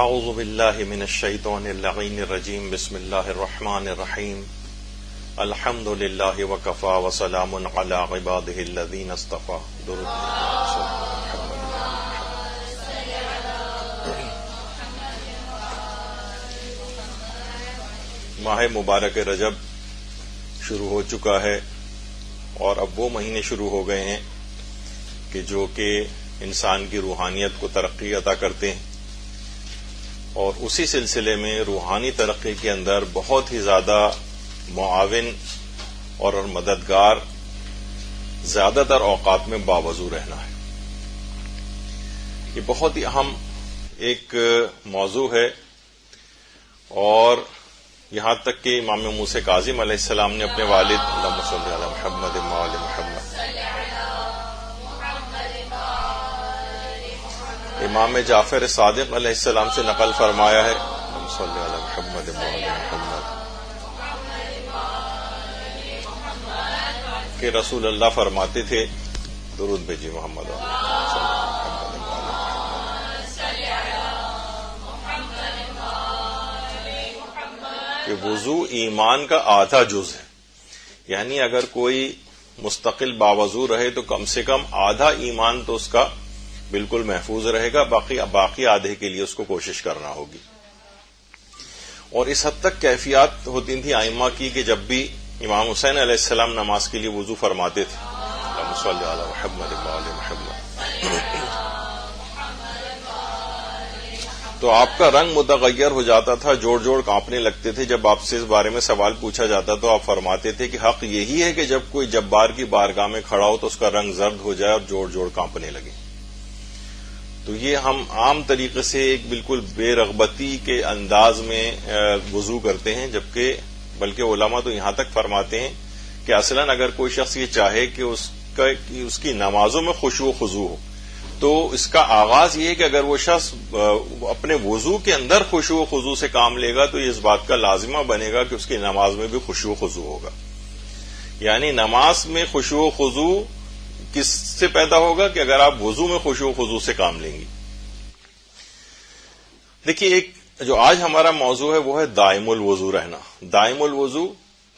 اعوذ باللہ من الشیطان اللعین الرجیم بسم اللہ الرحمن الرحیم الحمد للہ وکفی وسلام علی عبادہ الذین اصطفی. درود ماہ مبارک رجب شروع ہو چکا ہے اور اب وہ مہینے شروع ہو گئے ہیں کہ جو کہ انسان کی روحانیت کو ترقی عطا کرتے ہیں، اور اسی سلسلے میں روحانی ترقی کے اندر بہت ہی زیادہ معاون اور مددگار زیادہ تر اوقات میں باوضو رہنا ہے. یہ بہت ہی اہم ایک موضوع ہے، اور یہاں تک کہ امام موسیٰ کاظم علیہ السلام نے اپنے والد اللہم صلی علی محمد وعلی محمد امام جعفر صادق علیہ السلام سے نقل فرمایا ہے اللہم صلی علی محمد وعلی محمد کہ رسول اللہ فرماتے تھے، درود بھیجیے محمد کہ وضو ایمان کا آدھا جز ہے. یعنی اگر کوئی مستقل باوضو رہے تو کم سے کم آدھا ایمان تو اس کا بالکل محفوظ رہے گا، باقی آدھے کے لیے اس کو کوشش کرنا ہوگی. اور اس حد تک کیفیات ہوتی تھی ائمہ کی کہ جب بھی امام حسین علیہ السلام نماز کے لیے وضو فرماتے تھے اللہم صلی علی محمد وعلی محمد تو آپ کا رنگ متغیر ہو جاتا تھا، جوڑ جوڑ کانپنے لگتے تھے. جب آپ سے اس بارے میں سوال پوچھا جاتا تو آپ فرماتے تھے کہ حق یہی ہے کہ جب کوئی جبار کی بارگاہ میں کھڑا ہو تو اس کا رنگ زرد ہو جائے اور جوڑ جوڑ کانپنے لگے. تو یہ ہم عام طریقے سے ایک بالکل بے رغبتی کے انداز میں وضو کرتے ہیں، جبکہ بلکہ علماء تو یہاں تک فرماتے ہیں کہ اصلاً اگر کوئی شخص یہ چاہے کہ اس کی نمازوں میں خشوع و خضوع ہو تو اس کا آغاز یہ ہے کہ اگر وہ شخص اپنے وضو کے اندر خشوع و خضوع سے کام لے گا تو یہ اس بات کا لازمہ بنے گا کہ اس کی نماز میں بھی خشوع و خضوع ہوگا. یعنی نماز میں خشوع و خضوع کس سے پیدا ہوگا کہ اگر آپ وضو میں خشوع و خضوع سے کام لیں گی. دیکھیے، ایک جو آج ہمارا موضوع ہے وہ ہے دائم الوضو رہنا. دائم الوضو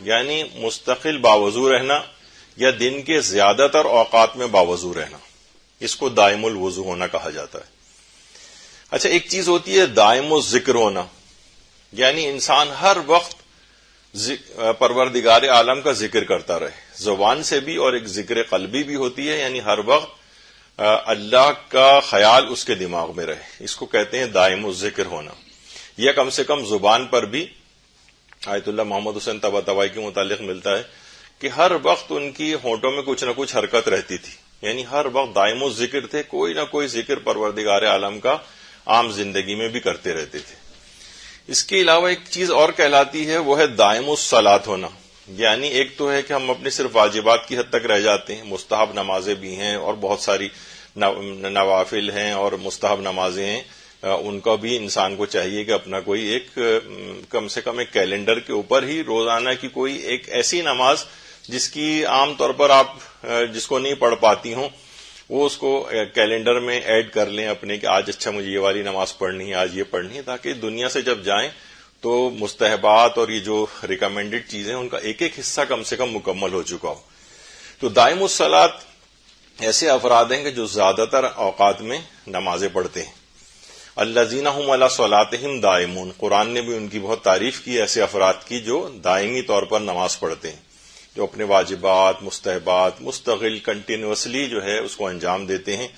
یعنی مستقل باوضو رہنا یا دن کے زیادہ تر اوقات میں باوضو رہنا، اس کو دائم الوضو ہونا کہا جاتا ہے. اچھا، ایک چیز ہوتی ہے دائم الذکر ہونا، یعنی انسان ہر وقت پروردگار عالم کا ذکر کرتا رہے زبان سے بھی، اور ایک ذکر قلبی بھی ہوتی ہے، یعنی ہر وقت اللہ کا خیال اس کے دماغ میں رہے. اس کو کہتے ہیں دائم الذکر ہونا. یا کم سے کم زبان پر بھی آیت اللہ محمد حسین طباطبائی کے متعلق ملتا ہے کہ ہر وقت ان کی ہونٹوں میں کچھ نہ کچھ حرکت رہتی تھی، یعنی ہر وقت دائم الذکر تھے، کوئی نہ کوئی ذکر پروردگار عالم کا عام زندگی میں بھی کرتے رہتے تھے. اس کے علاوہ ایک چیز اور کہلاتی ہے، وہ ہے دائم الصلاۃ ہونا. یعنی ایک تو ہے کہ ہم اپنے صرف واجبات کی حد تک رہ جاتے ہیں، مستحب نمازیں بھی ہیں اور بہت ساری نوافل ہیں اور مستحب نمازیں ہیں، ان کا بھی انسان کو چاہیے کہ اپنا کوئی ایک کم سے کم ایک کیلنڈر کے اوپر ہی روزانہ کی کوئی ایک ایسی نماز جس کی عام طور پر آپ جس کو نہیں پڑھ پاتی ہوں وہ اس کو کیلنڈر میں ایڈ کر لیں اپنے کہ آج اچھا مجھے یہ والی نماز پڑھنی ہے، آج یہ پڑھنی ہے، تاکہ دنیا سے جب جائیں تو مستحبات اور یہ جو ریکمینڈڈ چیزیں ان کا ایک ایک حصہ کم سے کم مکمل ہو چکا ہو. تو دائم الصلاۃ ایسے افراد ہیں کہ جو زیادہ تر اوقات میں نمازیں پڑھتے ہیں. الذین ھم علی صلاتہم دائمون، قرآن نے بھی ان کی بہت تعریف کی ایسے افراد کی جو دائمی طور پر نماز پڑھتے ہیں، جو اپنے واجبات مستحبات مستقل کنٹینیوسلی جو ہے اس کو انجام دیتے ہیں،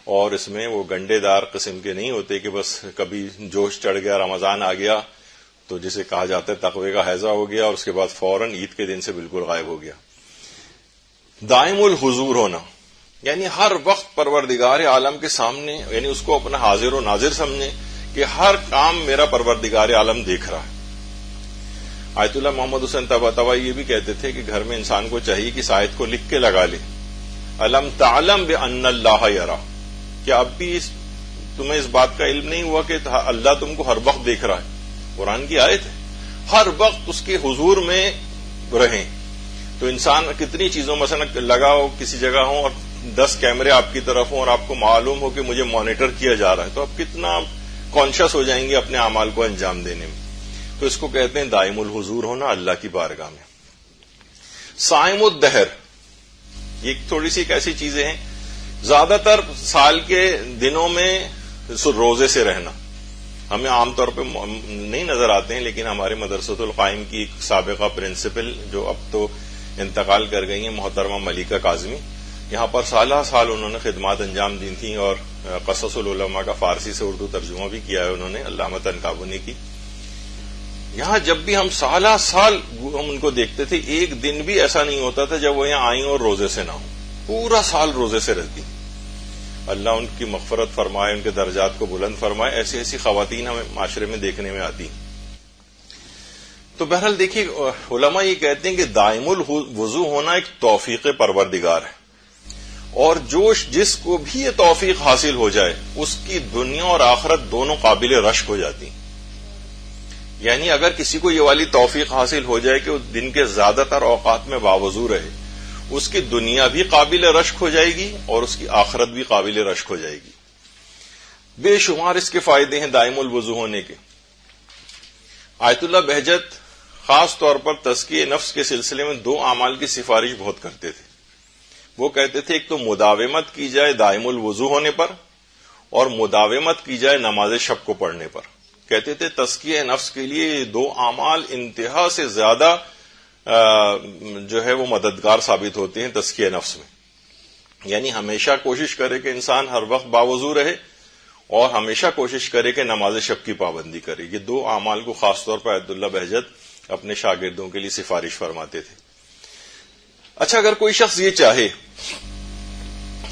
اور اس میں وہ گنڈے دار قسم کے نہیں ہوتے کہ بس کبھی جوش چڑھ گیا، رمضان آ گیا تو جسے کہا جاتا ہے تقوی کا ہیضہ ہو گیا اور اس کے بعد فوراً عید کے دن سے بالکل غائب ہو گیا. دائم الحضور ہونا یعنی ہر وقت پروردگار عالم کے سامنے، یعنی اس کو اپنا حاضر و ناظر سمجھیں کہ ہر کام میرا پروردگار عالم دیکھ رہا ہے. آیت اللہ محمد حسین طباطبائی یہ بھی کہتے تھے کہ گھر میں انسان کو چاہیے کہ اس آیت کو لکھ کے لگا لے، الم تعلم بان اللہ یرا، کیا اب بھی تمہیں اس بات کا علم نہیں ہوا کہ اللہ تم کو ہر وقت دیکھ رہا ہے. قرآن کی آیت ہے، ہر وقت اس کے حضور میں رہیں. تو انسان کتنی چیزوں مثلا لگا ہو کسی جگہ ہو اور 10 کیمرے آپ کی طرف ہوں اور آپ کو معلوم ہو کہ مجھے مانیٹر کیا جا رہا ہے، تو آپ کتنا کانشیس ہو جائیں گے اپنے اعمال کو انجام دینے میں. تو اس کو کہتے ہیں دائم الحضور ہونا اللہ کی بارگاہ میں. صائم الدہر، یہ تھوڑی سی ایک ایسی چیزیں ہیں، زیادہ تر سال کے دنوں میں روزے سے رہنا ہمیں عام طور پہ نہیں نظر آتے ہیں، لیکن ہمارے مدرسۃ القائم کی ایک سابقہ پرنسپل جو اب تو انتقال کر گئی ہیں، محترمہ ملیکہ کاظمی، یہاں پر سالہ سال انہوں نے خدمات انجام دی تھیں اور قصص العلماء کا فارسی سے اردو ترجمہ بھی کیا ہے انہوں نے، علامہ تنکابنی کی. یہاں جب بھی ہم سالہ سال ہم ان کو دیکھتے تھے، ایک دن بھی ایسا نہیں ہوتا تھا جب وہ یہاں آئیں اور روزے سے نہ ہوں، پورا سال روزے سے رہتی. اللہ ان کی مغفرت فرمائے، ان کے درجات کو بلند فرمائے. ایسی ایسی خواتین ہمیں معاشرے میں دیکھنے میں آتی. تو بہرحال دیکھیے، علماء یہ کہتے ہیں کہ دائم الوضو ہونا ایک توفیق پروردگار ہے، اور جس کو بھی یہ توفیق حاصل ہو جائے اس کی دنیا اور آخرت دونوں قابل رشک ہو جاتی. یعنی اگر کسی کو یہ والی توفیق حاصل ہو جائے کہ وہ دن کے زیادہ تر اوقات میں باوضو رہے، اس کی دنیا بھی قابل رشک ہو جائے گی اور اس کی آخرت بھی قابل رشک ہو جائے گی. بے شمار اس کے فائدے ہیں دائم الوضو ہونے کے. آیت اللہ بہجت خاص طور پر تزکیہ نفس کے سلسلے میں دو اعمال کی سفارش بہت کرتے تھے. وہ کہتے تھے ایک تو مداومت کی جائے دائم الوضو ہونے پر، اور مداومت کی جائے نماز شب کو پڑھنے پر. کہتے تھے تزکیہ نفس کے لیے یہ دو اعمال انتہا سے زیادہ جو ہے وہ مددگار ثابت ہوتے ہیں تزکیہ نفس میں. یعنی ہمیشہ کوشش کرے کہ انسان ہر وقت باوضو رہے، اور ہمیشہ کوشش کرے کہ نماز شب کی پابندی کرے. یہ دو اعمال کو خاص طور پر عبد اللہ بہجت اپنے شاگردوں کے لیے سفارش فرماتے تھے. اچھا، اگر کوئی شخص یہ چاہے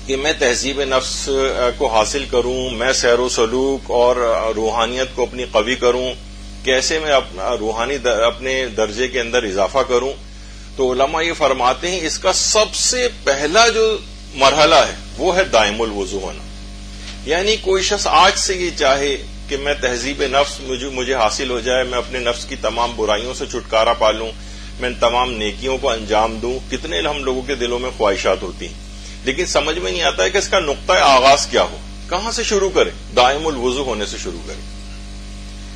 کہ میں تہذیب نفس کو حاصل کروں، میں سیر و سلوک اور روحانیت کو اپنی قوی کروں، کیسے میں روحانی اپنے درجے کے اندر اضافہ کروں، تو علماء یہ فرماتے ہیں اس کا سب سے پہلا جو مرحلہ ہے وہ ہے دائم الوضو ہونا. یعنی کوئی شخص آج سے یہ چاہے کہ میں تہذیب نفس مجھے حاصل ہو جائے، میں اپنے نفس کی تمام برائیوں سے چھٹکارا پا لوں، میں تمام نیکیوں کو انجام دوں. کتنے ہم لوگوں کے دلوں میں خواہشات ہوتی ہیں، لیکن سمجھ میں نہیں آتا ہے کہ اس کا نقطہ آغاز کیا ہو، کہاں سے شروع کریں. دائم الوضو ہونے سے شروع کریں.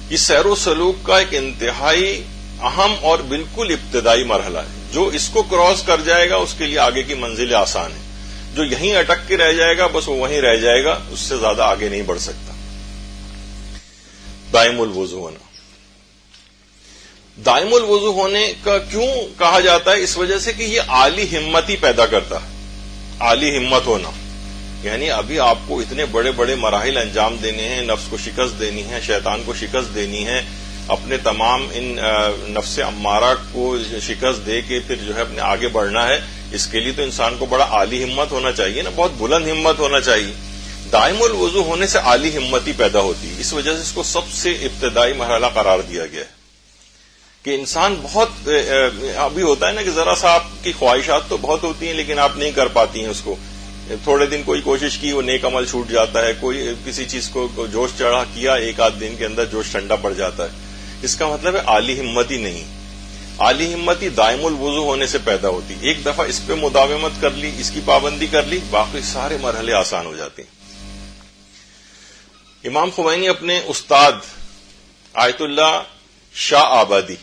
یہ سیر و سلوک کا ایک انتہائی اہم اور بالکل ابتدائی مرحلہ ہے. جو اس کو کراس کر جائے گا اس کے لیے آگے کی منزلیں آسان ہیں. جو یہیں اٹک کے رہ جائے گا بس وہ وہیں رہ جائے گا، اس سے زیادہ آگے نہیں بڑھ سکتا. دائم الوضو ہونا. دائم الوضو ہونے کا کیوں کہا جاتا ہے؟ اس وجہ سے کہ یہ عالی ہمت ہی پیدا کرتا ہے. عالی ہمت ہونا یعنی ابھی آپ کو اتنے بڑے بڑے مراحل انجام دینے ہیں، نفس کو شکست دینی ہے، شیطان کو شکست دینی ہے، اپنے تمام ان نفس امارہ کو شکست دے کے پھر جو ہے اپنے آگے بڑھنا ہے. اس کے لیے تو انسان کو بڑا عالی ہمت ہونا چاہیے نا، بہت بلند ہمت ہونا چاہیے. دائم الوضو ہونے سے عالی ہمت ہی پیدا ہوتی ہے. اس وجہ سے اس کو سب سے ابتدائی مرحلہ قرار دیا گیا ہے کہ انسان بہت ابھی ہوتا ہے نا کہ ذرا سا آپ کی خواہشات تو بہت ہوتی ہیں لیکن آپ نہیں کر پاتی ہیں اس کو. تھوڑے دن کوئی کوشش کی، وہ نیک عمل چھوٹ جاتا ہے. کوئی کسی چیز کو جوش چڑھا کیا، ایک آدھ دن کے اندر جوش ٹھنڈا پڑ جاتا ہے. اس کا مطلب ہے عالی ہمت ہی نہیں. عالی ہمت ہی دائم الوضو ہونے سے پیدا ہوتی. ایک دفعہ اس پہ مداومت کر لی، اس کی پابندی کر لی، باقی سارے مرحلے آسان ہو جاتے ہیں. امام خمینی اپنے استاد آیت اللہ شاہ آبادی،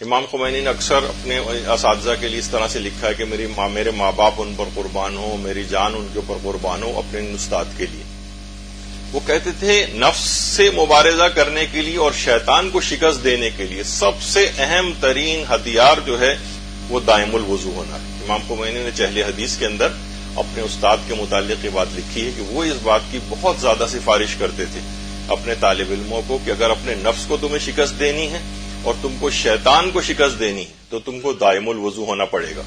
امام خمینی نے اکثر اپنے اساتذہ کے لیے اس طرح سے لکھا ہے کہ میرے ماں باپ ان پر قربان ہو، میری جان ان کے اوپر قربان ہو، اپنے استاد کے لیے. وہ کہتے تھے نفس سے مبارزہ کرنے کے لیے اور شیطان کو شکست دینے کے لیے سب سے اہم ترین ہتھیار جو ہے وہ دائم الوضو ہونا ہے. امام خمینی نے چہل حدیث کے اندر اپنے استاد کے متعلق یہ بات لکھی ہے کہ وہ اس بات کی بہت زیادہ سفارش کرتے تھے اپنے طالب علموں کو کہ اگر اپنے نفس کو تمہیں شکست دینی ہے اور تم کو شیطان کو شکست دینی ہے تو تم کو دائم الوضو ہونا پڑے گا.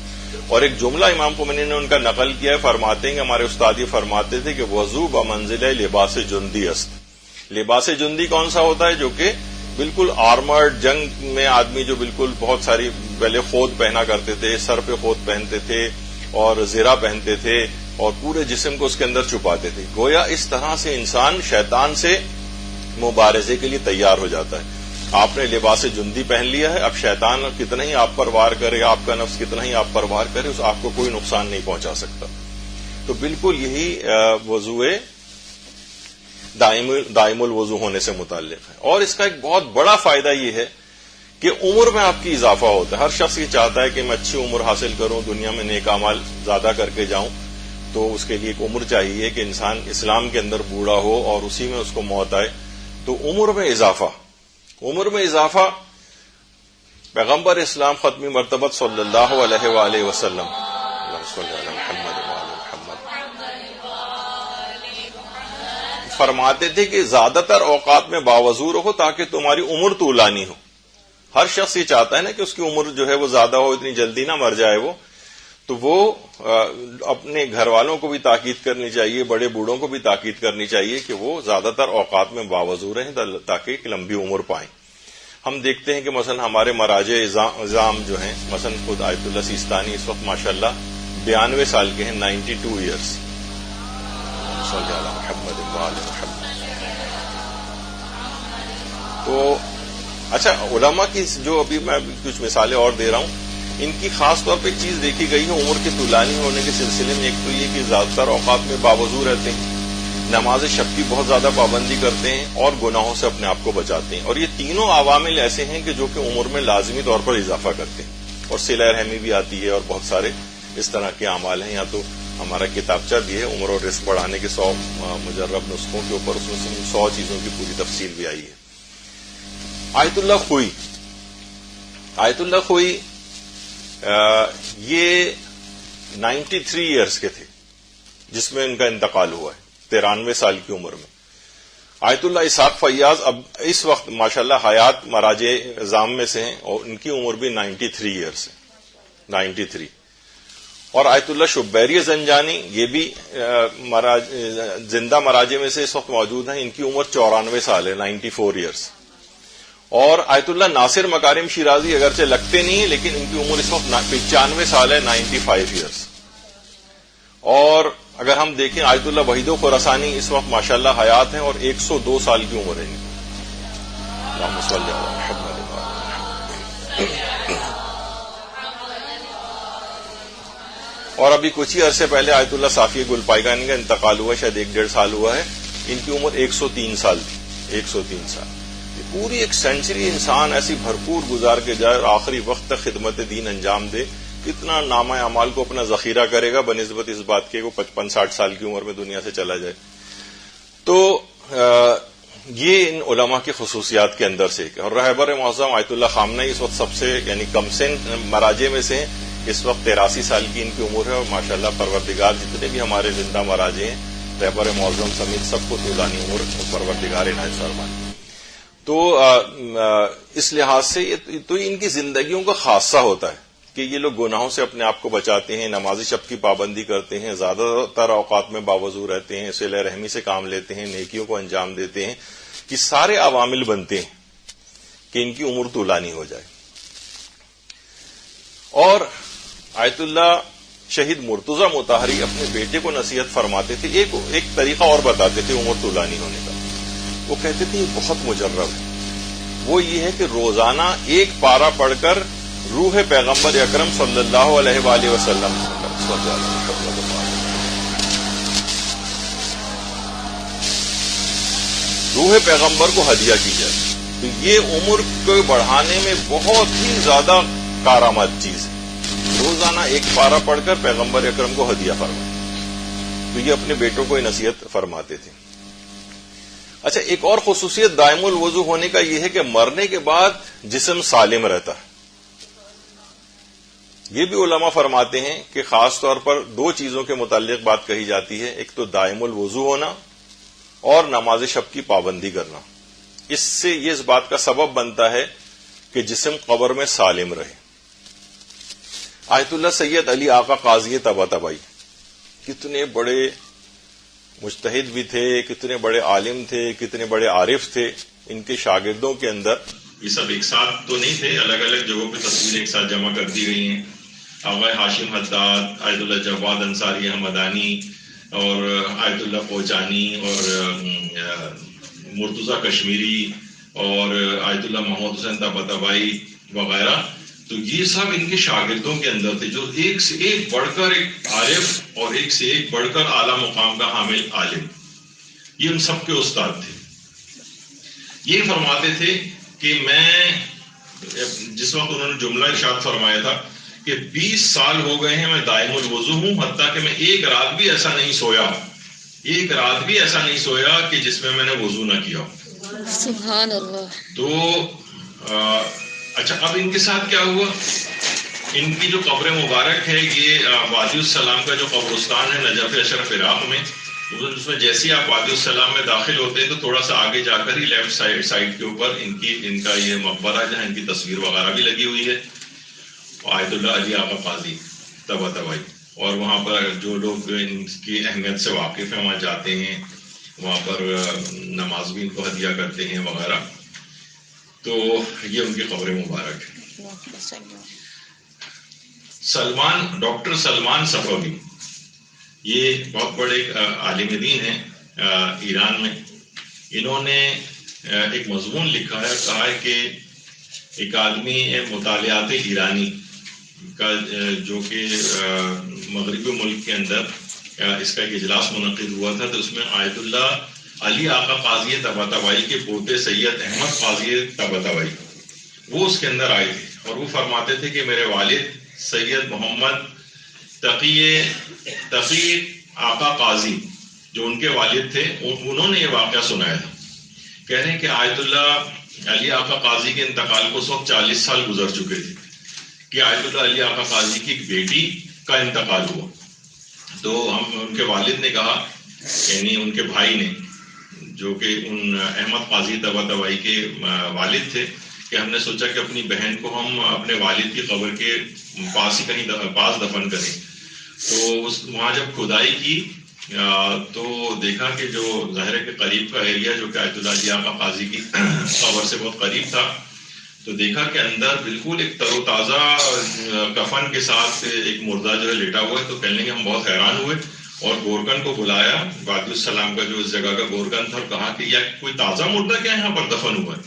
اور ایک جملہ امام خمینی نے ان کا نقل کیا ہے، فرماتے ہیں کہ ہمارے استاد یہ فرماتے تھے کہ وضو بمنزل لباس جندی است. لباس جندی کون سا ہوتا ہے؟ جو کہ بالکل آرمرڈ، جنگ میں آدمی جو بالکل بہت ساری پہلے خود پہنا کرتے تھے، سر پہ خود پہنتے تھے اور زرہ پہنتے تھے اور پورے جسم کو اس کے اندر چھپاتے تھے. گویا اس طرح سے انسان شیطان سے مبارزے کے لیے تیار ہو جاتا ہے. آپ نے لباس جندی پہن لیا ہے، اب شیطان کتنا ہی آپ پر وار کرے، آپ کا نفس کتنا ہی آپ پر وار کرے، اس آپ کو کوئی نقصان نہیں پہنچا سکتا. تو بالکل یہی وضو دائم الوضو ہونے سے متعلق ہے. اور اس کا ایک بہت بڑا فائدہ یہ ہے کہ عمر میں آپ کی اضافہ ہوتا ہے. ہر شخص یہ چاہتا ہے کہ میں اچھی عمر حاصل کروں, دنیا میں نیک اعمال زیادہ کر کے جاؤں, تو اس کے لیے ایک عمر چاہیے کہ انسان اسلام کے اندر بوڑھا ہو اور اسی میں اس کو موت آئے. تو عمر میں اضافہ پیغمبر اسلام ختمی مرتبت صلی اللہ علیہ وآلہ وسلم فرماتے تھے کہ زیادہ تر اوقات میں باوضو رہو تاکہ تمہاری عمر طولانی ہو. ہر شخص یہ چاہتا ہے نا کہ اس کی عمر جو ہے وہ زیادہ ہو, اتنی جلدی نہ مر جائے وہ. تو وہ اپنے گھر والوں کو بھی تاکید کرنی چاہیے, بڑے بوڑھوں کو بھی تاکید کرنی چاہیے کہ وہ زیادہ تر اوقات میں باوضو رہیں تاکہ ایک لمبی عمر پائیں. ہم دیکھتے ہیں کہ مثلا ہمارے مراجع اعظام جو ہیں, مثلا خود آیت اللہ سیستانی اس وقت ماشاءاللہ 92 سال کے ہیں, 92 ایئرس. صلی اللہ محمد محمد. تو اچھا, علماء کی جو ابھی میں کچھ مثالیں اور دے رہا ہوں, ان کی خاص طور پہ ایک چیز دیکھی گئی ہے عمر کے طولانی ہونے کے سلسلے میں. ایک تو یہ کہ زیادہ تر اوقات میں باوضو رہتے ہیں, نماز شب کی بہت زیادہ پابندی کرتے ہیں, اور گناہوں سے اپنے آپ کو بچاتے ہیں. اور یہ تینوں عوامل ایسے ہیں کہ جو کہ عمر میں لازمی طور پر اضافہ کرتے ہیں. اور صلہ رحمی بھی آتی ہے, اور بہت سارے اس طرح کے اعمال ہیں. یا تو ہمارا کتابچہ بھی ہے عمر اور رزق بڑھانے کے 100 مجرب نسخوں کے اوپر, اس میں 100 چیزوں کی پوری تفصیل بھی آئی ہے. آیت اللہ خوئی یہ 93 ایئرس کے تھے جس میں ان کا انتقال ہوا ہے, 93 سال کی عمر میں. آیت اللہ اسحاق فیاض اب اس وقت ماشاءاللہ حیات مراجع اعظام میں سے ہیں, اور ان کی عمر بھی 93 ایئرس ہے, 93. اور آیت اللہ شبیری زنجانی یہ بھی زندہ مراجع میں سے اس وقت موجود ہیں, ان کی عمر 94 سال ہے, 94 ایئرس. اور آیت اللہ ناصر مکارم شیرازی اگرچہ لگتے نہیں ہیں, لیکن ان کی عمر اس وقت 95 سال ہے, 95 ایئرس. اور اگر ہم دیکھیں آیت اللہ وحید خراسانی اس وقت ماشاءاللہ حیات ہیں, اور 102 سال کی عمر ہے ان کی. اللہم صلی علی محمد. اور ابھی کچھ ہی عرصے پہلے آیت اللہ صافی گل پائگانی کا انتقال ہوا, شاید 1.5 سال ہوا ہے. ان کی عمر 103 سال تھی, 103 سال. پوری ایک سینچری انسان ایسی بھرپور گزار کے جائے اور آخری وقت تک خدمت دین انجام دے, کتنا نامہ اعمال کو اپنا ذخیرہ کرے گا بنسبت اس بات کے وہ 55-60 سال کی عمر میں دنیا سے چلا جائے. تو یہ ان علماء کی خصوصیات کے اندر سے. اور رہبر معظم آیت اللہ خامنئی اس وقت سب سے یعنی کم سن مراجع میں سے ہیں, اس وقت 83 سال کی ان کی عمر ہے. اور ماشاءاللہ پروردگار جتنے بھی ہمارے زندہ مراجع ہیں, رہبر معظم سمیت سب کو طولانی عمر پروردگار عنایت فرمائے. تو اس لحاظ سے تو ان کی زندگیوں کا خاصہ ہوتا ہے کہ یہ لوگ گناہوں سے اپنے آپ کو بچاتے ہیں, نماز شب کی پابندی کرتے ہیں, زیادہ تر اوقات میں باوضو رہتے ہیں, صلہ رحمی سے کام لیتے ہیں, نیکیوں کو انجام دیتے ہیں. یہ سارے عوامل بنتے ہیں کہ ان کی عمر طولانی ہو جائے. اور آیت اللہ شہید مرتضی مطہری اپنے بیٹے کو نصیحت فرماتے تھے, ایک طریقہ اور بتاتے تھے عمر طولانی ہونے کا. وہ کہتے تھے یہ بہت مجرب ہے. وہ یہ ہے کہ روزانہ ایک پارہ پڑھ کر روح پیغمبر اکرم صلی اللہ علیہ وآلہ وسلم روح پیغمبر کو ہدیہ کی جائے. تو یہ عمر کو بڑھانے میں بہت ہی زیادہ کارآمد چیز ہے. روزانہ ایک پارہ پڑھ کر پیغمبر اکرم کو ہدیہ فرمائے. تو یہ اپنے بیٹوں کو نصیحت فرماتے تھے. اچھا, ایک اور خصوصیت دائم الوضو ہونے کا یہ ہے کہ مرنے کے بعد جسم سالم رہتا ہے. یہ بھی علماء فرماتے ہیں کہ خاص طور پر 2 چیزوں کے متعلق بات کہی جاتی ہے, ایک تو دائم الوضو ہونا اور نماز شب کی پابندی کرنا. اس سے یہ اس بات کا سبب بنتا ہے کہ جسم قبر میں سالم رہے. آیت اللہ سید علی آقا قاضی طباطبائی کتنے بڑے مجتہد بھی تھے, کتنے بڑے عالم تھے, کتنے بڑے عارف تھے. ان کے شاگردوں کے اندر یہ سب ایک ساتھ تو نہیں تھے, الگ الگ جگہوں پہ تصویریں ایک ساتھ جمع کر دی گئی ہیں. آغا ہاشم حداد, آیت اللہ جواد انصاری حمدانی, اور آیت اللہ کوچانی, اور مرتضی کشمیری, اور آیت اللہ محمد حسین طباطبائی وغیرہ. تو یہ سب ان کے شاگردوں کے اندر تھے جو ایک سے ایک بڑھ کر ایک عارف اور ایک سے ایک بڑھ کر اعلیٰ مقام کا حامل عالم. یہ ان سب کے استاد تھے. یہ فرماتے تھے کہ میں، جس وقت انہوں نے جملہ ارشاد فرمایا تھا کہ 20 سال ہو گئے ہیں میں دائم الوضو ہوں، حتیٰ کہ میں ایک رات بھی ایسا نہیں سویا کہ جس میں نے وضو نہ کیا. سبحان اللہ. تو اچھا، اب ان کے ساتھ کیا ہوا؟ ان کی جو قبر مبارک ہے یہ وادی السلام کا جو قبرستان ہے نجف اشرف عراق میں، اس میں جیسے ہی آپ وادی السلام میں داخل ہوتے ہیں تو تھوڑا سا آگے جا کر ہی لیفٹ سائڈ کے اوپر ان کا یہ مقبرہ جہاں ان کی تصویر وغیرہ بھی لگی ہوئی ہے، آیت اللہ علی آقا قاضی طباطبائی. اور وہاں پر جو لوگ ان کی اہمیت سے واقف ہیں وہاں جاتے ہیں، وہاں پر نماز بھی ان کو ہدیہ کرتے ہیں وغیرہ. تو یہ ان کی قبر مبارک ہے. ڈاکٹر سلمان صفوی، یہ بہت بڑے عالم دین ہیں ایران میں. انہوں نے ایک مضمون لکھا ہے، کہا ہے کہ ایک آدمی مطالعات ایرانی کا جو کہ مغربی ملک کے اندر اس کا ایک اجلاس منعقد ہوا تھا، تو اس میں آیت اللہ علی آقا قاضی طباطبائی کے پوتے سید احمد قاضی طباطبائی وہ اس کے اندر آئے تھے، اور وہ فرماتے تھے کہ میرے والد سید محمد تقی آقا قاضی جو ان کے والد تھے، انہوں نے یہ واقعہ سنایا تھا. کہہ رہے ہیں کہ آیت اللہ علی آقا قاضی کے انتقال کو اس وقت 40 سال گزر چکے تھے کہ آیت اللہ علی آقا قاضی کی ایک بیٹی کا انتقال ہوا. تو ان کے والد نے کہا، یعنی ان کے بھائی نے جو کہ ان احمد قاضی طباطبائی کے والد تھے، کہ ہم نے سوچا کہ اپنی بہن کو ہم اپنے والد کی قبر کے پاس ہی کہیں پاس دفن کریں. تو وہاں جب کھدائی کی تو دیکھا کہ جو ظاہر کے قریب کا ایریا جو کہ آیت اللہ علی آقا قاضی کی قبر سے بہت قریب تھا، تو دیکھا کہ اندر بالکل ایک تر و تازہ کفن کے ساتھ ایک مردہ جو ہے لیٹا ہوا ہے. تو کہنے کہ ہم بہت حیران ہوئے اور گورکن کو بلایا، وادی السلام کا جو اس جگہ کا گورکن تھا، اور کہا کہ یہ کوئی تازہ مردہ کیا یہاں پر دفن ہوا ہے؟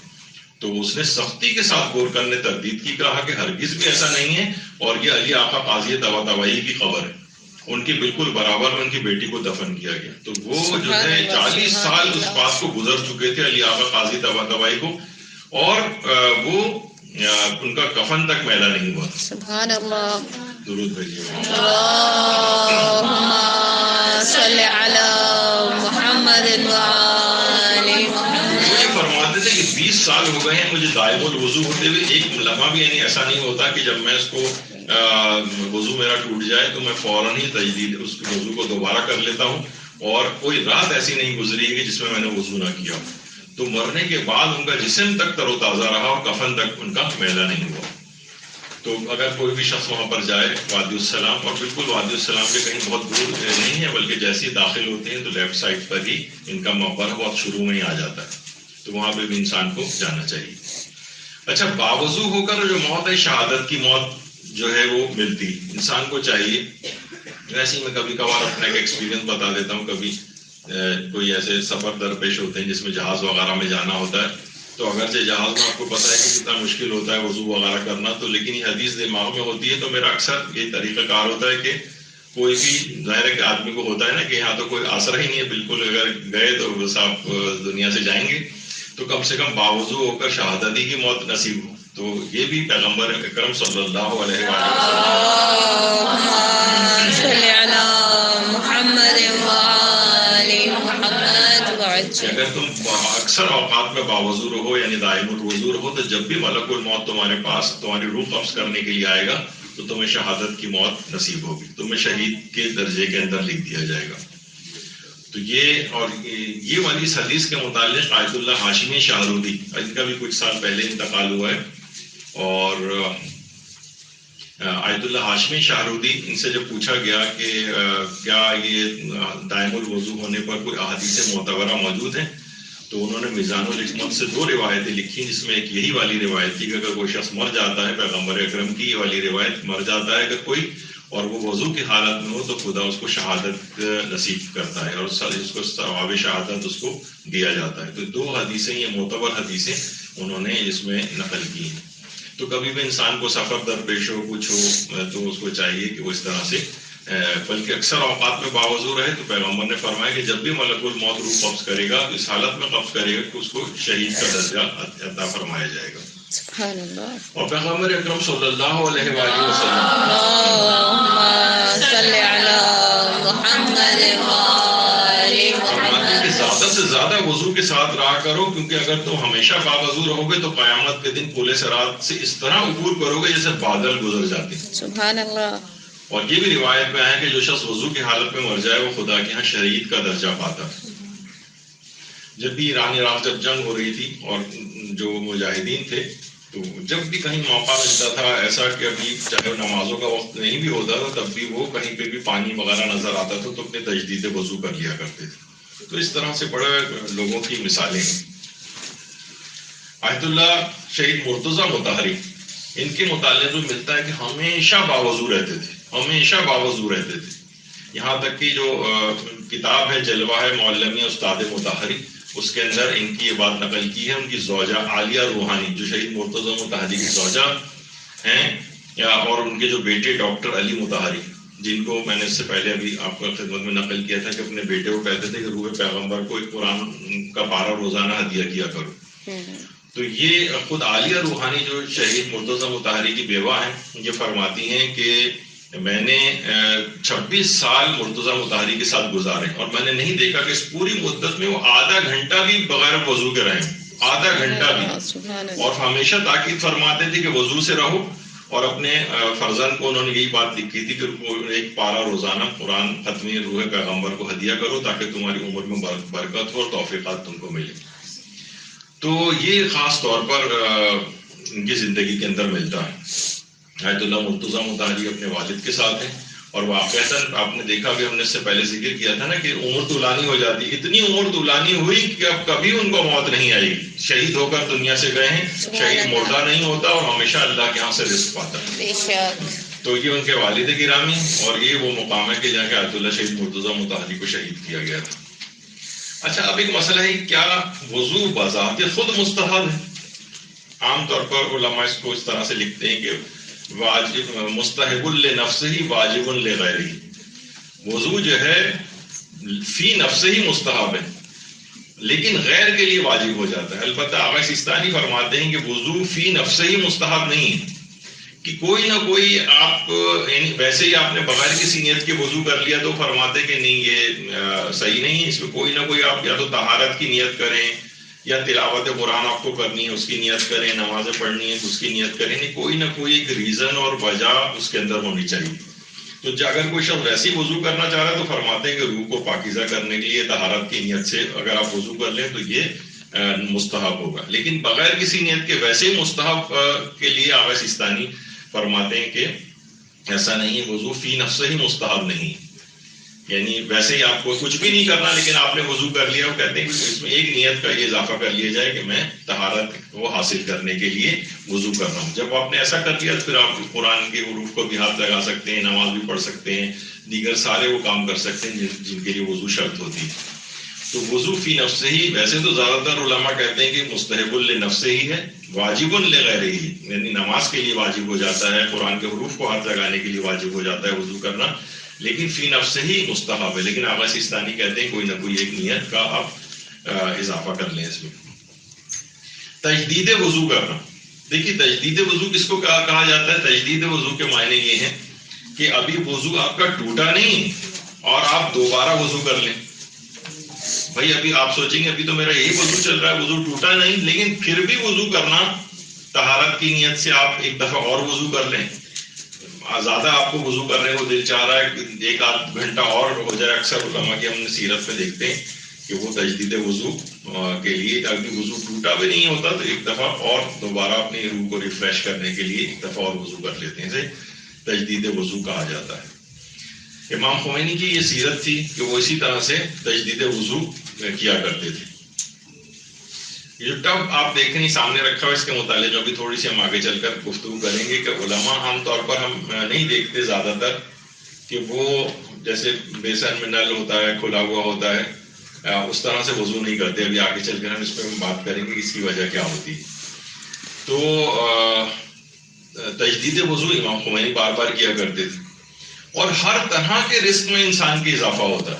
تو اس نے سختی کے ساتھ گورکن نے تردید کی، کہا کہ ہرگز بھی ایسا نہیں ہے، اور یہ علی آقا قاضی طباطبائی کی قبر ہے، ان کی بالکل برابر میں ان کی بیٹی کو دفن کیا گیا. تو وہ جو ہے 40 سال اس بات کو گزر چکے تھے علی آقا قاضی طباطبائی کو، اور وہ ان کا کفن تک میلا نہیں ہوا. سبحان اللہ. درود بھیجیے. اللہم صلی علی محمد وآل محمد. وہ یہ فرماتے تھے کہ 20 سال ہو گئے ہیں مجھے دائم الوضو ہوتے ہوئے، ایک لمحہ بھی یعنی ایسا نہیں ہوتا کہ جب میں اس کو وضو میرا ٹوٹ جائے تو میں فوراً ہی تجدید اس وضو کو دوبارہ کر لیتا ہوں، اور کوئی رات ایسی نہیں گزری کہ جس میں نے وضو نہ کیا. تو مرنے کے بعد ان کا جسم تک تر و تازہ رہا اور کفن تک ان کا میلا نہیں ہوا. تو اگر کوئی بھی شخص وہاں پر جائے وادی السلام، اور بالکل وادی السلام کے کہیں بہت دور نہیں ہے بلکہ جیسے ہی داخل ہوتے ہیں تو لیفٹ سائڈ پر ہی ان کا مقبرہ بہت شروع میں ہی آ جاتا ہے، تو وہاں پہ بھی انسان کو جانا چاہیے. اچھا، باوضو ہو کر جو موت ہے، شہادت کی موت جو ہے وہ ملتی انسان کو چاہیے. ویسے ہی میں کبھی کبھار اپنا ایک ایکسپیرینس بتا دیتا ہوں. کبھی کوئی ایسے سفر درپیش ہوتے ہیں جس میں جہاز وغیرہ میں جانا ہوتا ہے، تو اگرچہ جہاز میں آپ کو پتہ ہے کہ کتنا مشکل ہوتا ہے وضو وغیرہ کرنا، تو لیکن یہ حدیث دماغ میں ہوتی ہے. تو میرا اکثر یہ طریقہ کار ہوتا ہے کہ کوئی بھی ظاہر ہے کہ آدمی کو ہوتا ہے نا کہ یہاں تو کوئی آسرا ہی نہیں ہے بالکل، اگر گئے تو بس آپ دنیا سے جائیں گے، تو کم سے کم باوضو ہو کر شہادتی کی موت نصیب ہو. تو یہ بھی پیغمبر اکرم صلی اللہ علیہ اگر تم اکثر اوقات میں باوضو رہو یعنی دائم الوضو رہو، تو جب بھی ملک الموت تمہارے پاس تمہاری روح قبض کرنے کے لیے آئے گا تو تمہیں شہادت کی موت نصیب ہوگی، تمہیں شہید کے درجے کے اندر لکھ دیا جائے گا. تو یہ والی اس حدیث کے متعلق آیت اللہ ہاشمی شاہرودی، ان کا بھی کچھ سال پہلے انتقال ہوا ہے، اور آیت اللہ ہاشمی شاہرودی، ان سے جب پوچھا گیا کہ کیا یہ دائم الوضو ہونے پر کوئی احادیث معتبرہ موجود ہیں، تو انہوں نے میزان الحکمت سے 2 روایتیں لکھی، جس میں ایک یہی والی روایت تھی کہ اگر کوئی شخص مر جاتا ہے، پیغمبر اکرم کی یہ والی روایت، مر جاتا ہے اگر کوئی اور وہ وضو کی حالت میں ہو تو خدا اس کو شہادت نصیب کرتا ہے اور اس کو ثواب شہادت اس کو دیا جاتا ہے. تو 2 حدیثیں، یہ معتبر حدیثیں انہوں نے اس میں نقل کی ہیں. تو کبھی بھی انسان کو سفر درپیش ہو، کچھ ہو، تو اس کو چاہیے کہ وہ اس طرح سے بلکہ اکثر اوقات میں باوضو رہے تو پیغمبر نے فرمایا کہ جب بھی ملک الموت روح قبض کرے گا تو اس حالت میں قبض کرے گا کہ اس کو شہید کا درجہ عطا فرمایا جائے گا. سبحان اللہ. اور پیغمبر اکرم صلی اللہ علیہ وآلہ وسلم اللہم صلی علی محمد فرماتے ہیں کہ زیادہ سے زیادہ وضو کے ساتھ رہا کرو، کیونکہ اگر تم ہمیشہ باوضو رہو گے تو قیامت کے دن پل صراط سے اس طرح عبور کرو گے جیسے بادل گزر جاتے ہیں. سبحان اللہ. اور یہ بھی روایت میں آیا کہ جو شخص وضو کی حالت میں مر جائے وہ خدا کے ہاں شہید کا درجہ پاتا. جب بھی ایران عراق جب جنگ ہو رہی تھی اور جو مجاہدین تھے تو جب بھی کہیں موقع ملتا تھا ایسا کہ ابھی چاہے نمازوں کا وقت نہیں بھی ہوتا تھا تب بھی وہ کہیں پہ بھی پانی وغیرہ نظر آتا تھا تو اپنے تجدید وضو کر لیا کرتے تھے. تو اس طرح سے بڑے لوگوں کی مثالیں ہیں. آیت اللہ شہید مرتضیٰ مطہری، ان کے متعلق جو ملتا ہے کہ ہمیشہ باوضو رہتے تھے، ہمیشہ باوضو رہتے تھے. یہاں تک کہ جو کتاب ہے جلوہ ہے معلمی استاد مطہری، اس کے اندر ان کی یہ بات نقل کی ہے. ان کی زوجہ عالیہ روحانی جو شہید مرتضیٰ مطہری کی زوجہ ہیں اور ان کے جو بیٹے ڈاکٹر علی مطہری، جن کو میں نے اس سے پہلے ابھی آپ کو خدمت میں نقل کیا تھا کہ اپنے بیٹے کو کہتے تھے کہ روح پیغمبر کو ایک قرآن کا پارہ روزانہ ہدیہ کیا کرو. تو یہ خود عالیہ روحانی جو شہید مرتضیٰ مطہری کی بیوہ ہیں یہ فرماتی ہیں کہ میں نے 26 سال مرتضیٰ مطہری کے ساتھ گزارے اور میں نے نہیں دیکھا کہ اس پوری مدت میں وہ آدھا گھنٹہ بھی بغیر وضو کے رہے، آدھا گھنٹہ بھی. اور ہمیشہ تاکید فرماتے تھے کہ وضو سے رہو. اور اپنے فرزند کو انہوں نے یہی بات لکھی تھی کہ ایک پارہ روزانہ قرآن ختمی روح پیغمبر کو ہدیہ کرو تاکہ تمہاری عمر میں برکت ہو اور توفیقات تم کو ملے. تو یہ خاص طور پر ان کی زندگی کے اندر ملتا ہے. آیت اللہ مرتضیٰ مطہری اپنے والد کے ساتھ ہیں اور واقعتاً آپ نے دیکھا کہ ہم نے اس سے پہلے ذکر کیا تھا نا کہ عمر طولانی ہو جاتی، اتنی عمر طولانی ہوئی کہ اب کبھی ان کو موت نہیں آئی. شہید ہو کر دنیا سے گئے ہیں، شہید مردہ نہیں ہوتا اور ہمیشہ اللہ کے ہاں سے رزق پاتا ہے. تو یہ ان کے والد گرامی اور یہ وہ مقام ہے کہ جہاں کہ آیت اللہ شہید مرتضیٰ مطہری کو شہید کیا گیا تھا. اچھا، اب ایک مسئلہ ہے کیا وضو بذات خود مستحب ہے؟ عام طور پر علماء اس کو اس طرح سے لکھتے ہیں کہ واجب مستحب لنفسہ ہی واجب لغیرہ. وضو جو ہے فی نفسہ ہی مستحب ہے لیکن غیر کے لیے واجب ہو جاتا ہے. البتہ آغا سیستانی فرماتے ہیں کہ وضو فی نفسہ ہی مستحب نہیں ہے کہ کوئی نہ کوئی آپ یعنی ویسے ہی آپ نے بغیر کسی نیت کے وضو کر لیا تو فرماتے کہ نہیں یہ صحیح نہیں ہے. اس میں کوئی نہ کوئی آپ یا تو طہارت کی نیت کریں یا تلاوت قرآن آپ کو کرنی ہے اس کی نیت کریں، نمازیں پڑھنی ہے اس کی نیت کریں، نہیں کوئی نہ کوئی ایک ریزن اور وجہ اس کے اندر ہونی چاہیے. تو اگر کوئی شخص ویسے ہی وضو کرنا چاہ رہا ہے تو فرماتے ہیں کہ روح کو پاکیزہ کرنے کے لیے طہارت کی نیت سے اگر آپ وضو کر لیں تو یہ مستحب ہوگا. لیکن بغیر کسی نیت کے ویسے ہی مستحب کے لیے آغا سیستانی فرماتے ہیں کہ ایسا نہیں ہے، وضو فی نفسہ ہی مستحب نہیں. یعنی ویسے ہی آپ کو کچھ بھی نہیں کرنا لیکن آپ نے وضو کر لیا، وہ کہتے ہیں کہ اس میں ایک نیت کا یہ اضافہ کر لیا جائے کہ میں طہارت کو حاصل کرنے کے لیے وضو کر رہا ہوں. جب آپ نے ایسا کر لیا تو پھر آپ قرآن کے حروف کو بھی ہاتھ لگا سکتے ہیں، نماز بھی پڑھ سکتے ہیں، دیگر سارے وہ کام کر سکتے ہیں جن کے لیے وضو شرط ہوتی ہے. تو وضو فی نفسہ ہی ویسے تو زیادہ تر علماء کہتے ہیں کہ مستحب لنفسہ ہی ہے، واجب لغیرہ ہی، یعنی نماز کے لیے واجب ہو جاتا ہے، قرآن کے حروف کو ہاتھ لگانے کے لیے واجب ہو جاتا ہے وضو کرنا، لیکن فی نفسہ ہی مستحب ہے. لیکن آغا سیستانی کہتے ہیں کوئی نہ کوئی ایک نیت کا آپ اضافہ کر لیں اس میں. تجدید وضو کرنا، دیکھیے تجدید وضو کس کو کہا جاتا ہے؟ تجدید وضو کے معنی یہ ہیں کہ ابھی وضو آپ کا ٹوٹا نہیں اور آپ دوبارہ وضو کر لیں. بھائی ابھی آپ سوچیں گے ابھی تو میرا یہی وضو چل رہا ہے، وضو ٹوٹا نہیں، لیکن پھر بھی وضو کرنا طہارت کی نیت سے آپ ایک دفعہ اور وضو کر لیں. زیادہ آپ کو وضو کرنے کو دل چاہ رہا ہے، ایک آدھ گھنٹہ اور ہو جائے. اکثر علماء کی ہم نے سیرت میں دیکھتے ہیں کہ وہ تجدید وضو کے لیے اگر وضو ٹوٹا بھی نہیں ہوتا تو ایک دفعہ اور دوبارہ اپنی روح کو ریفریش کرنے کے لیے ایک دفعہ اور وضو کر لیتے ہیں. اسے تجدید وضو کہا جاتا ہے. امام خمینی کی یہ سیرت تھی کہ وہ اسی طرح سے تجدید وضو کیا کرتے تھے. یہ جو ٹب آپ دیکھ رہے ہیں سامنے رکھا ہوا اس کے متعلق جو بھی تھوڑی سی ہم آگے چل کر گفتگو کریں گے کہ علماء عام طور پر ہم نہیں دیکھتے زیادہ تر کہ وہ جیسے بیسن میں نل ہوتا ہے کھلا ہوا ہوتا ہے اس طرح سے وضو نہیں کرتے. ابھی آگے چل کر ہم اس پہ بات کریں گے اس کی وجہ کیا ہوتی ہے. تو تجدید وضو امام خمینی بار بار کیا کرتے تھے اور ہر طرح کے رزق میں انسان کی اضافہ ہوتا ہے.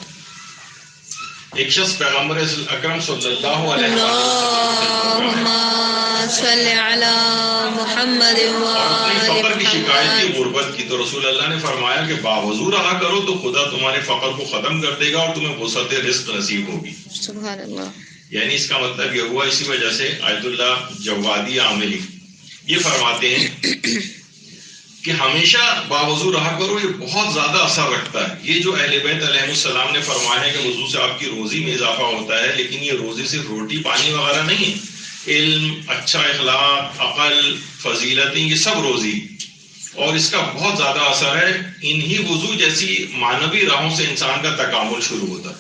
ایک شخص پیغمبر اکرم صلی اللہ علیہ اللہم صلی علی محمد اور اپنے وآل فقر کی شکایت کی، محمد. غربت کی، تو رسول اللہ نے فرمایا کہ باوضو رہا کرو تو خدا تمہارے فقر کو ختم کر دے گا اور تمہیں وسعت رزق نصیب ہوگی. سبحان اللہ. یعنی اس کا مطلب یہ ہوا. اسی وجہ سے آیت اللہ جوادی عاملی یہ فرماتے ہیں کہ ہمیشہ باوضو رہا کرو، یہ بہت زیادہ اثر رکھتا ہے. یہ جو اہل بیت علیہ السلام نے فرمایا ہے کہ وضو سے آپ کی روزی میں اضافہ ہوتا ہے، لیکن یہ روزی صرف روٹی پانی وغیرہ نہیں ہے. علم، اچھا اخلاق، عقل، فضیلتیں، یہ سب روزی. اور اس کا بہت زیادہ اثر ہے. انہی وضو جیسی معنوی راہوں سے انسان کا تکامل شروع ہوتا ہے.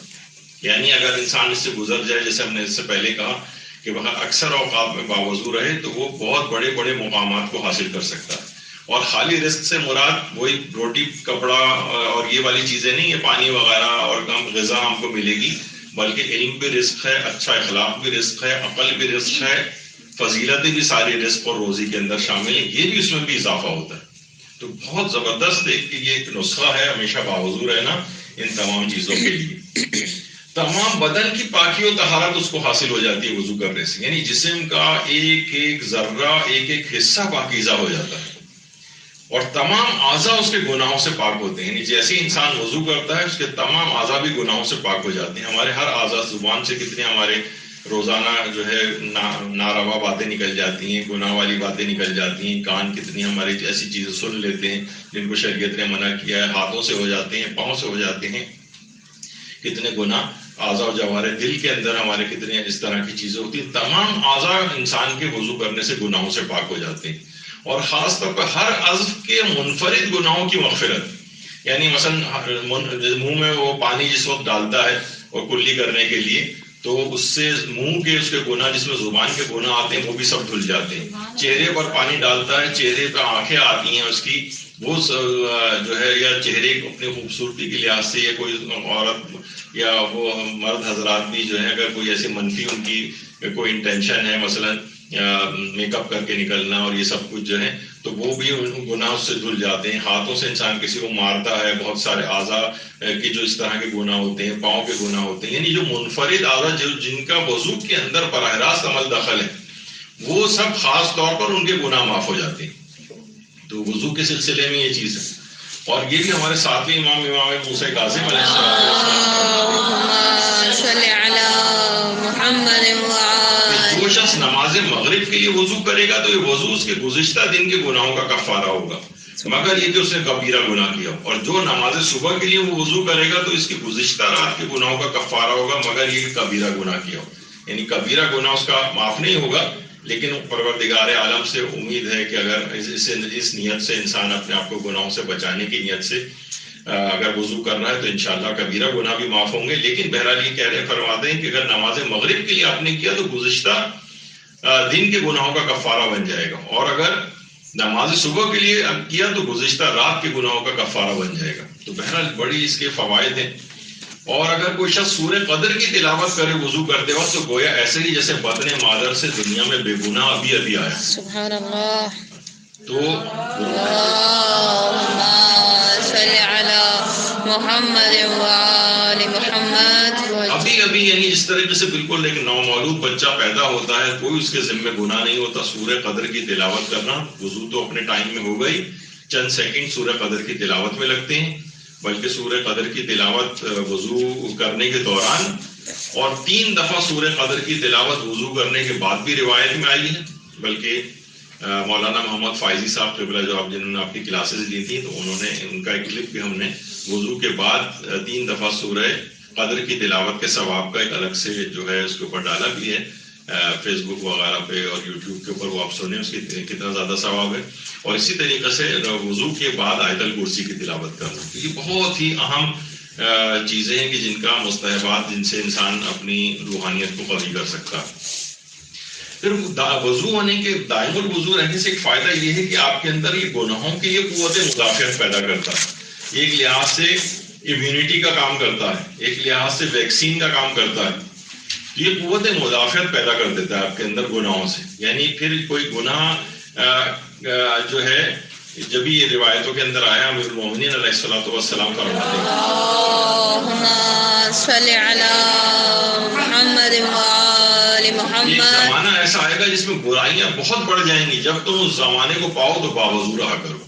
یعنی اگر انسان اس سے گزر جائے، جیسے ہم نے اس سے پہلے کہا کہ اکثر اوقات میں باوضو رہے تو وہ بہت بڑے بڑے مقامات کو حاصل کر سکتا ہے. اور خالی رزق سے مراد وہی روٹی کپڑا اور یہ والی چیزیں نہیں ہے، پانی وغیرہ اور غذا ہم کو ملے گی، بلکہ علم بھی رزق ہے، اچھا اخلاق بھی رزق ہے، عقل بھی رزق ہے، فضیلتیں بھی ساری رزق اور روزی کے اندر شامل ہیں. یہ بھی اس میں بھی اضافہ ہوتا ہے. تو بہت زبردست یہ ایک نسخہ ہے ہمیشہ باوضو رہنا ان تمام چیزوں کے لیے. تمام بدن کی پاکی و طہارت اس کو حاصل ہو جاتی ہے وضو کرنے سے. یعنی جسم کا ایک ایک ذرہ، ایک ایک حصہ پاکیزہ ہو جاتا ہے اور تمام اعضاء اس کے گناہوں سے پاک ہوتے ہیں. یعنی جیسے انسان وضو کرتا ہے اس کے تمام اعضاء بھی گناہوں سے پاک ہو جاتے ہیں. ہمارے ہر اعضاء، زبان سے کتنے ہمارے روزانہ جو ہے ناروا باتیں نکل جاتی ہیں، گناہ والی باتیں نکل جاتی ہیں. کان کتنی ہماری ایسی چیزیں سن لیتے ہیں جن کو شریعت نے منع کیا ہے. ہاتھوں سے ہو جاتے ہیں، پاؤں سے ہو جاتے ہیں کتنے گناہ. اعضاء و جوارح، دل کے اندر ہمارے کتنے اس طرح کی چیزیں ہوتی ہیں. تمام اعضاء انسان کے وضو کرنے سے گناہوں سے پاک ہو جاتے ہیں. اور خاص طور پر ہر عضو کے منفرد گناہوں کی مغفرت. یعنی مثلا منہ میں وہ پانی جس وقت ڈالتا ہے اور کلی کرنے کے لیے، تو اس سے منہ کے اس کے گناہ، جس میں زبان کے گناہ آتے ہیں، وہ بھی سب دھل جاتے ہیں. چہرے پر پانی ڈالتا ہے، چہرے پہ آنکھیں آتی ہیں اس کی، وہ جو ہے یا چہرے اپنی خوبصورتی کے لحاظ سے، یا کوئی عورت یا وہ مرد حضرات بھی جو ہے اگر کوئی ایسی منفی ان کی کوئی انٹینشن ہے، مثلا میک اپ کر کے نکلنا اور یہ سب کچھ جو ہے، تو وہ بھی گناہ سے دھل جاتے ہیں. ہاتھوں سے انسان کسی کو مارتا ہے، بہت سارے اعضاء کے جو اس طرح کے گناہ ہوتے ہیں، پاؤں کے گناہ ہوتے ہیں. یعنی جو منفرد اعضاء جن کا وضو کے اندر براہ راست عمل دخل ہے، وہ سب خاص طور پر ان کے گناہ معاف ہو جاتے ہیں. تو وضو کے سلسلے میں یہ چیز ہے. اور یہ بھی ہمارے ساتویں امام موسیٰ کاظم علیہ السلام صلی علی محمد وآل. جو شخص نماز مغرب کے لیے وضو کرے گا تو یہ وضو اس کے گزشتہ دن کے گناہوں کا کفارہ ہوگا، مگر یہ کہ اس نے کبیرہ گناہ کیا. اور جو نماز صبح کے لیے وہ وضو کرے گا تو اس کی گزشتہ رات کے گناہوں کا کفارہ ہوگا، مگر یہ کہ کبیرہ گناہ کیا ہو. یعنی کبیرہ گناہ اس کا معاف نہیں ہوگا، لیکن پروردگار عالم سے امید ہے کہ اگر اس نیت سے انسان اپنے آپ کو گناہوں سے بچانے کی نیت سے اگر وضو کر رہا ہے تو انشاءاللہ کبیرہ گناہ بھی معاف ہوں گے. لیکن بہرحال یہ کہہ رہے فرماتے ہیں کہ اگر نماز مغرب کے لیے آپ نے کیا تو گزشتہ دن کے گناہوں کا کفارہ بن جائے گا، اور اگر نماز صبح کے لیے کیا تو گزشتہ رات کے گناہوں کا کفارہ بن جائے گا. تو بہرحال بڑی اس کے فوائد ہیں. اور اگر کوئی شخص سورہ قدر کی تلاوت کرے وضو کرتے وقت تو گویا ایسے ہی جیسے بطن مادر سے دنیا میں بے گناہ ابھی ابھی آیا. سبحان اللہ. تو اللہم صلی علی محمد وآل محمد. ابھی ابھی یعنی اس طریقے سے بالکل ایک نومولود بچہ پیدا ہوتا ہے، کوئی اس کے ذمہ گناہ نہیں ہوتا. سورہ قدر کی تلاوت کرنا، وضو تو اپنے ٹائم میں ہو گئی، چند سیکنڈ سورہ قدر کی تلاوت میں لگتے ہیں، بلکہ سورہ قدر کی تلاوت وضو کرنے کے دوران اور 3 دفعہ سورہ قدر کی تلاوت وضو کرنے کے بعد بھی روایت میں آئی ہے. بلکہ مولانا محمد فائزی صاحب قبلہ جو جنہوں نے آپ کی کلاسز لی تھی، تو انہوں نے ان کا ایک کلپ بھی ہم نے وضو کے بعد 3 دفعہ سورہ قدر کی تلاوت کے ثواب کا ایک الگ سے جو ہے اس کے اوپر ڈالا بھی ہے فیس بک وغیرہ پہ اور یوٹیوب کے اوپر. وہ آپ سنیں اس کی کتنا زیادہ ثواب ہے. اور اسی طریقے سے وضو کے بعد آیت الکرسی کی تلاوت کرنا، یہ بہت ہی اہم چیزیں ہیں کہ جن کا مستحبات، جن سے انسان اپنی روحانیت کو قوی کر سکتا ہے. پھر وضو ہونے کے دائم الوضو رہنے سے ایک فائدہ یہ ہے کہ آپ کے اندر یہ گناہوں کے لیے قوت مدافعت پیدا کرتا ہے. ایک لحاظ سے امیونٹی کا کام کرتا ہے، ایک لحاظ سے ویکسین کا کام کرتا ہے. یہ قوت مدافعت پیدا کر دیتا ہے آپ کے اندر گناہوں سے. یعنی پھر کوئی گناہ جو ہے جب یہ روایتوں کے اندر آیا امیر المومنین علیہ الصلوۃ والسلام فرماتے ہیں اللهم صل على محمد وآل ایک محمد. زمانہ ایسا آئے گا جس میں برائیاں بہت بڑھ جائیں گی، جب تم اس زمانے کو پاؤ تو باوضو رہا کرو.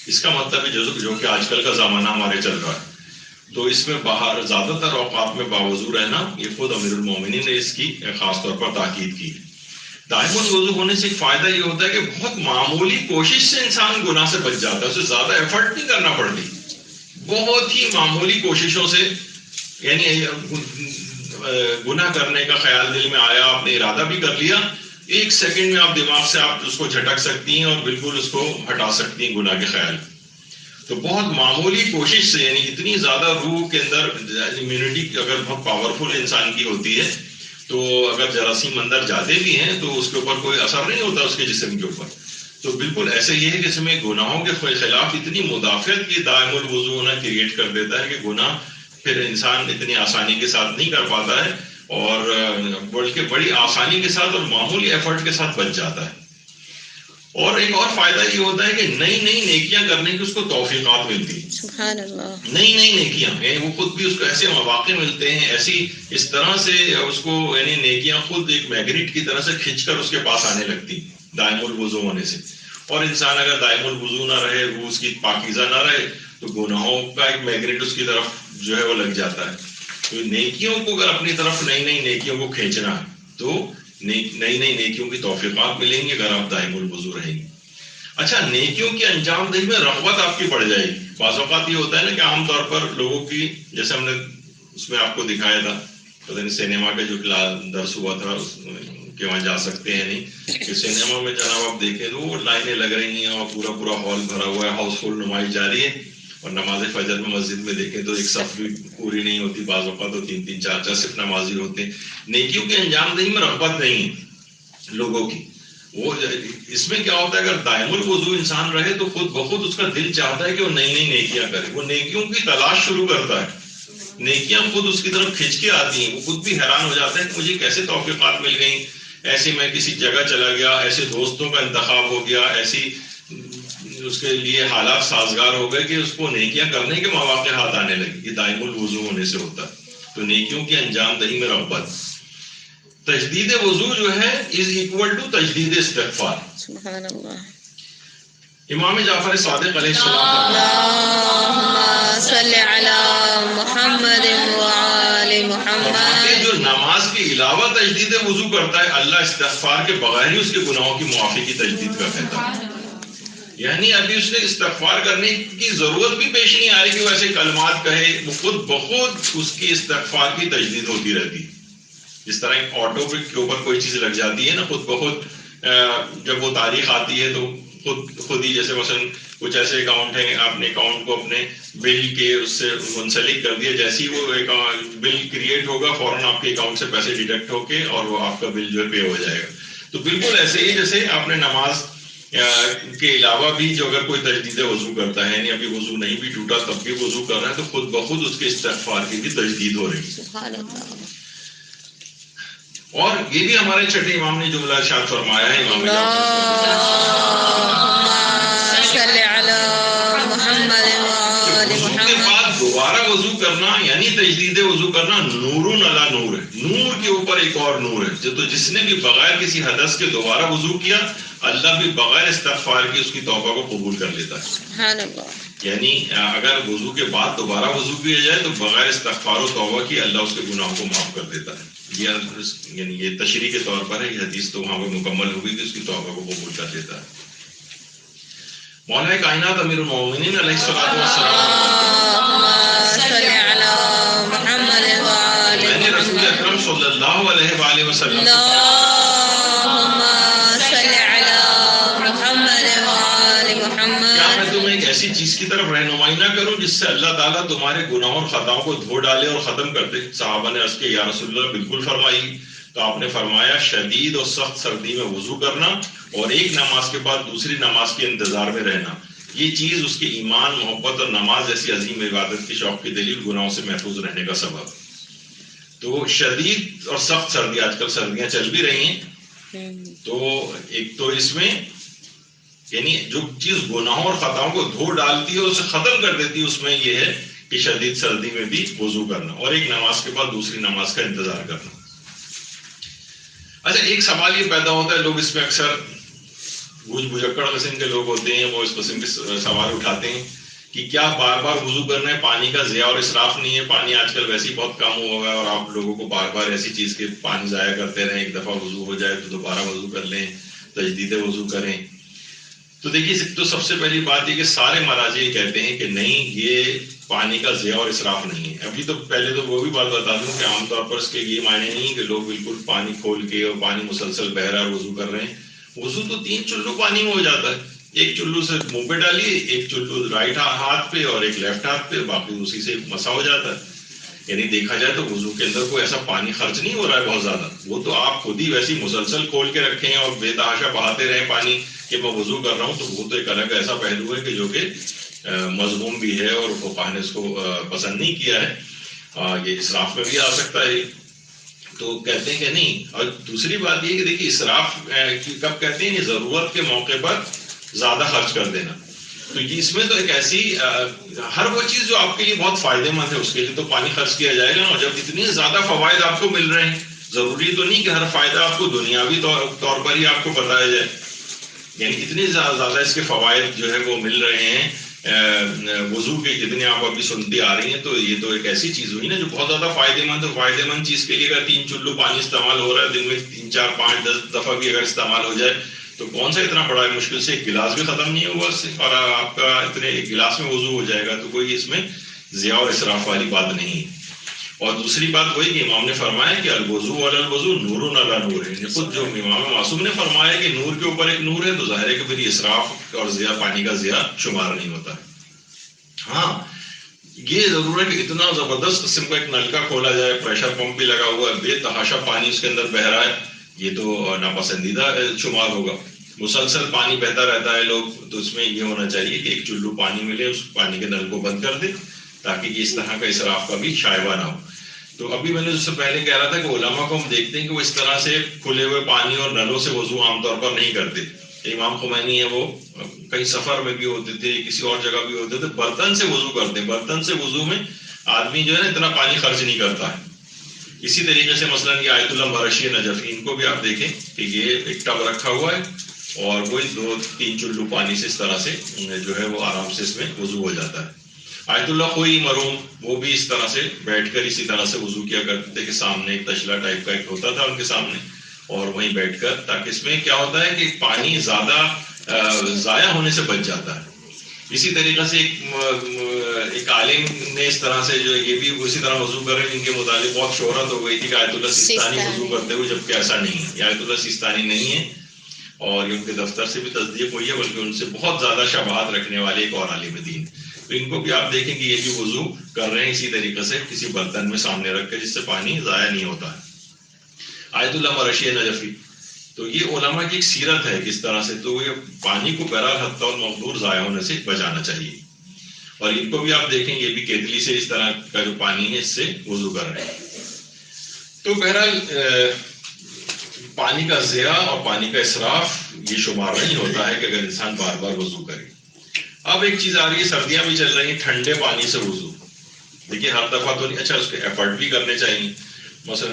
اس کا مطلب ہے جو کہ آج کل کا زمانہ ہمارے چل رہا ہے، تو اس میں باہر زیادہ تر اوقات میں باوضو رہنا، یہ خود امیر المومنین نے اس کی خاص طور پر تاکید کی. دائم الوضو ہونے سے ایک فائدہ یہ ہوتا ہے کہ بہت معمولی کوشش سے انسان گناہ سے بچ جاتا ہے، اسے زیادہ ایفرٹ نہیں کرنا پڑتی، بہت ہی معمولی کوششوں سے، یعنی گناہ کرنے کا خیال دل میں آیا، آپ نے ارادہ بھی کر لیا، 1 سیکنڈ میں آپ دماغ سے آپ اس کو جھٹک سکتی ہیں اور بالکل اس کو ہٹا سکتی ہیں گناہ کے خیال. تو بہت معمولی کوشش سے، یعنی اتنی زیادہ روح کے اندر امیونٹی اگر بہت پاورفل انسان کی ہوتی ہے تو اگر جراثیم اندر جاتے بھی ہیں تو اس کے اوپر کوئی اثر نہیں ہوتا اس کے جسم کے اوپر. تو بالکل ایسے یہ ہے کہ اس میں گناہوں کے خلاف اتنی مدافعت کی دائم الوضو ہونا کریٹ کر دیتا ہے کہ گناہ پھر انسان اتنی آسانی کے ساتھ نہیں کر پاتا ہے، اور بلکہ بڑی آسانی کے ساتھ اور معمولی ایفرٹ کے ساتھ بچ جاتا ہے. اور ایک اور فائدہ یہ ہوتا ہے کہ نئی نئی نیکیاں کرنے کی اس کو توفیقات ملتی ہیں. سبحان اللہ. نئی نئی نیکیاں، یعنی وہ خود بھی اس کو ایسے مواقع ملتے ہیں، ایسی اس طرح سے اس کو، یعنی نیکیاں خود ایک میگنیٹ کی طرح سے کھینچ کر اس کے پاس آنے لگتی دائم الوضو ہونے سے. اور انسان اگر دائم الوضو نہ رہے، روح اس کی پاکیزہ نہ رہے، تو گناہوں کا ایک میگنیٹ اس کی طرف جو ہے وہ لگ جاتا ہے. تو نیکیوں کو اگر اپنی طرف نئی نئی نیکیوں کو کھینچنا ہے تو نئی نئی نیکیوں کی توفیقات ملیں گی اگر آپ دائم الوضو رہیں گے. اچھا، نیکیوں کی انجام دہی میں رغبت آپ کی بڑھ جائے گی. بعض اوقات یہ ہوتا ہے نا کہ عام طور پر لوگوں کی، جیسے ہم نے اس میں آپ کو دکھایا تھا، پتہ نہیں سینما کا جو درس ہوا تھا کہ وہاں جا سکتے ہیں نہیں، کہ سینما میں جناب آپ دیکھیں تو وہ لائنیں لگ رہی ہیں اور پورا ہال بھرا ہوا ہے، ہاؤس فل نمائش جاری ہے، اور نماز فجر میں مسجد میں دیکھیں تو ایک صف بھی پوری نہیں ہوتی، بعض اوقات تو 3 4 صرف نمازی ہوتے ہیں. نیکیوں کی انجام دہی میں رغبت نہیں ہے لوگوں کی. وہ اس میں کیا ہوتا ہے، اگر دائم الوضو انسان رہے تو خود بخود اس کا دل چاہتا ہے کہ وہ نئی نئی نیکیاں کرے، وہ نیکیوں کی تلاش شروع کرتا ہے، نیکیاں خود اس کی طرف کھینچ کے آتی ہیں. وہ خود بھی حیران ہو جاتا ہے کہ مجھے کیسے توفیقات مل گئیں، ایسے میں کسی جگہ چلا گیا، ایسے دوستوں کا انتخاب ہو گیا، ایسی اس کے لیے حالات سازگار ہو گئے کہ اس کو نیکیاں کرنے کے مواقع ہاتھ آنے لگے. یہ دائم الوضو ہونے سے ہوتا ہے. تو نیکیوں کی انجام دہی میں رغبت. تجدید وضو جو ہے از اکول ٹو تجدید استغفار. سبحان اللہ. امام جعفر صادق علیہ السلام اللهم صل على محمد وآل محمد. جو نماز کے علاوہ تجدید وضو کرتا ہے، اللہ استغفار کے بغیر ہی اس کے گناہوں کی معافی کی تجدید کا کہتا ہے. یعنی ابھی اس نے استغفار کرنے کی ضرورت بھی پیش نہیں آ رہی کہ وہ ایسے کلمات کہے، وہ خود بخود اس کی استغفار کی تجدید ہوتی رہتی. جس طرح ایک آٹو کے اوپر کوئی چیز لگ جاتی ہے نا، خود بخود جب وہ تاریخ آتی ہے تو خود ہی، جیسے مثلا کچھ ایسے اکاؤنٹ ہیں، آپ نے اکاؤنٹ کو اپنے بل کے اس سے منسلک کر دیا، جیسے ہی وہ بل کریٹ ہوگا فوراً آپ کے اکاؤنٹ سے پیسے ڈیڈکٹ ہو کے اور وہ آپ کا بل جو ہے پے ہو جائے گا. تو بالکل ایسے ہی جیسے آپ نے نماز کے علاوہ بھی جو اگر کوئی تجدید وضو کرتا ہے، یعنی ابھی وضو نہیں بھی ٹوٹا تب بھی وضو کر رہا ہے، تو خود بخود اس کے استغفار کی بھی تجدید ہو رہی ہے. اور یہ بھی ہمارے چھٹے امام نے جملہ ارشاد فرمایا ہے، امام کے بعد دوبارہ وضو کرنا یعنی تجدید وضو کرنا نور علی نور ہے، نور کے اوپر ایک اور نور ہے. تو جس نے بھی بغیر کسی حدث کے دوبارہ وضو کیا، اللہ بھی بغیر استغفار کی اس کی توبہ کو قبول کر لیتا ہے. سبحان اللہ. یعنی اگر وضو کے بعد دوبارہ وضو کیا جائے تو بغیر استغفار و توبہ کی اللہ اس کے گناہوں کو معاف کر دیتا ہے. یعنی یہ تشریح کے طور پر ہے، یہ حدیث تو وہاں پہ مکمل ہوگی کہ اس کی توبہ کو قبول کر لیتا ہے. مولا کائنات امیر المومنین علیہ الصلوۃ والسلام، میں نے رسول اکرم صلی اللہ علیہ وآلہ وسلم ایسی چیز کی طرف رہنمائی نہ کروں جس سے اللہ تعالیٰ تمہارے گناہوں اور خطاؤں کو دھو ڈالے اور ختم کر دے. صحابہ نے عرض کیا یا رسول اللہ بالکل فرمائی. تو آپ نے فرمایا شدید اور سخت سردی میں وضو کرنا اور ایک نماز کے بعد دوسری نماز کے انتظار میں رہنا، یہ چیز اس کے ایمان، محبت اور نماز جیسی عظیم عبادت کی شوق کی دلیل، گناہوں سے محفوظ رہنے کا سبب. تو شدید اور سخت سردی، آج کل سردیاں چل بھی رہی ہیں، تو ایک تو اس میں یعنی جو چیز گناہوں اور خطاؤں کو دھو ڈالتی ہے اسے ختم کر دیتی ہے، اس میں یہ ہے کہ شدید سردی میں بھی وضو کرنا اور ایک نماز کے بعد دوسری نماز کا انتظار کرنا۔ اچھا، ایک سوال یہ پیدا ہوتا ہے، لوگ اس میں اکثر بوجھ بجکڑ قسم کے لوگ ہوتے ہیں، وہ اس قسم کے سوال اٹھاتے ہیں کہ کیا بار بار وضو کرنا ہے؟ پانی کا ضیاع اور اسراف نہیں ہے؟ پانی آج کل ویسے ہی بہت کم ہوا ہے اور آپ لوگوں کو بار بار ایسی چیز کے پانی ضائع کرتے رہیں، ایک دفعہ وضو ہو جائے تو دوبارہ وضو کر لیں، تجدید وضو کریں۔ تو دیکھیے، تو سب سے پہلی بات یہ کہ سارے مراجع یہ کہتے ہیں کہ نہیں، یہ پانی کا ضیاع اور اسراف نہیں ہے۔ ابھی تو پہلے تو وہ بھی بات بتا دوں کہ عام طور پر اس کے یہ معنی نہیں کہ لوگ بالکل پانی کھول کے اور پانی مسلسل بہ رہا ہے وضو کر رہے ہیں۔ وضو تو 3 چلو پانی میں ہو جاتا ہے، ایک چلو سے منہ پہ ڈالیے، ایک چلو رائٹ ہاتھ پہ اور ایک لیفٹ ہاتھ پہ، باقی اسی سے مسا ہو جاتا ہے۔ یعنی دیکھا جائے تو وضو کے اندر کوئی ایسا پانی خرچ نہیں ہو رہا ہے بہت زیادہ، وہ تو آپ خود ہی ویسی مسلسل کھول کے رکھیں اور بے تحاشا بہاتے رہیں پانی کہ میں وضو کر رہا ہوں، تو وہ تو ایک الگ ایسا پہلو ہے کہ جو کہ مذموم بھی ہے اور فقہاء نے اس کو پسند نہیں کیا ہے، یہ اسراف میں بھی آ سکتا ہے۔ تو کہتے ہیں کہ نہیں۔ اور دوسری بات یہ کہ دیکھیے، اسراف کب کہتے ہیں؟ ضرورت کے موقع پر زیادہ خرچ کر دینا۔ تو اس میں تو ایک ایسی ہر وہ چیز جو آپ کے لیے بہت فائدہ مند ہے اس کے لیے تو پانی خرچ کیا جائے گا، اور جب اتنی زیادہ فوائد آپ کو مل رہے ہیں، ضروری تو نہیں کہ ہر فائدہ آپ کو دنیاوی طور پر ہی آپ کو بتایا جائے، یعنی اتنی زیادہ اس کے فوائد جو ہے وہ مل رہے ہیں وضو کے جتنے آپ ابھی سنتی آ رہی ہیں، تو یہ تو ایک ایسی چیز ہوئی نا جو بہت زیادہ فائدہ مند ہے۔ فائدہ مند چیز کے لیے اگر 3 چلو پانی استعمال ہو رہا ہے دن میں 3 4 5 10 دفعہ بھی اگر استعمال ہو جائے تو کون سا اتنا بڑا ہے؟ مشکل سے ایک گلاس بھی ختم نہیں ہوا اس سے، اور آپ کا اتنے ایک گلاس میں وضو ہو جائے گا، تو کوئی اس میں ضیاء اور اسراف والی بات نہیں ہے۔ اور دوسری بات وہی کہ امام نے فرمایا کہ الوضو علی الوضو نور علی نور ہے، خود جو امام معصوم نے فرمایا کہ نور کے اوپر ایک نور ہے، تو ظاہر ہے کہ پھر اسراف اور ضیاء پانی کا ضیاء شمار نہیں ہوتا ہے۔ ہاں، یہ ضرور ہے کہ اتنا زبردست قسم کا ایک نلکا کھولا جائے، پریشر پمپ بھی لگا ہوا ہے، بے تحاشا پانی اس کے اندر بہ رہا ہے، یہ تو ناپسندیدہ شمار ہوگا۔ مسلسل پانی بہتا رہتا ہے لوگ، تو اس میں یہ ہونا چاہیے کہ ایک چلو پانی ملے، اس پانی کے نل کو بند کر دے تاکہ یہ اس طرح کا اسراف کا بھی شائبہ نہ ہو۔ تو ابھی میں نے اس سے پہلے کہہ رہا تھا کہ علماء کو ہم دیکھتے ہیں کہ وہ اس طرح سے کھلے ہوئے پانی اور نلوں سے وضو عام طور پر نہیں کرتے۔ امام خمینی ہے، وہ کہیں سفر میں بھی ہوتے تھے، کسی اور جگہ بھی ہوتے تھے، برتن سے وضو کرتے ہیں۔ برتن سے وضو میں آدمی جو ہے نا اتنا پانی خرچ نہیں کرتا ہے۔ اسی طریقے سے مثلا یہ آیت اللہ مرشی نجفی، ان کو بھی آپ دیکھیں کہ یہ ایک ٹب رکھا ہوا ہے اور وہی 2-3 چلو پانی سے اس طرح سے جو ہے وہ آرام سے اس میں وضو ہو جاتا ہے۔ آیت اللہ کوئی مرحوم، وہ بھی اس طرح سے بیٹھ کر اسی طرح سے وضو کیا کرتے تھے کہ سامنے ایک تشلا ٹائپ کا ایک ہوتا تھا ان کے سامنے، اور وہیں بیٹھ کر، تاکہ اس میں کیا ہوتا ہے کہ پانی زیادہ ضائع ہونے سے بچ جاتا ہے۔ اسی طریقے سے ایک عالم نے اس طرح سے جو یہ بھی اسی طرح وضو کر رہے ہیں، ان کے متعلق بہت شہرت ہو گئی تھی کہ آیت اللہ سیستانی وضو کرتے ہوئے، جبکہ ایسا نہیں ہے، یہ آیت اللہ سیستانی نہیں ہے، اور یہ ان کے دفتر سے بھی تصدیق ہوئی ہے، بلکہ ان سے بہت زیادہ شباہت رکھنے والے ایک اور عالم دین۔ تو ان کو بھی آپ دیکھیں کہ یہ بھی وضو کر رہے ہیں اسی طریقے سے کسی برتن میں سامنے رکھ کے، جس سے پانی ضائع نہیں ہوتا ہے۔ آیت اللہ مرشی نجفی، تو یہ علماء کی ایک سیرت ہے کس طرح سے، تو یہ پانی کو بہرحال حتی المقدور ضائع ہونے سے بچانا چاہیے۔ اور ان کو بھی آپ دیکھیں، یہ بھی کیتلی سے اس طرح کا جو پانی ہے اس سے وضو کر رہے ہیں۔ تو بہرحال پانی کا ضیاع اور پانی کا اسراف یہ شمار نہیں ہوتا ہے کہ اگر انسان بار بار وضو کرے۔ اب ایک چیز آ رہی ہے، سردیاں بھی چل رہی ہیں، ٹھنڈے پانی سے وضو۔ دیکھیے ہر دفعہ تو نہیں، اچھا اس کے ایفرٹ بھی کرنے چاہیے، مثلا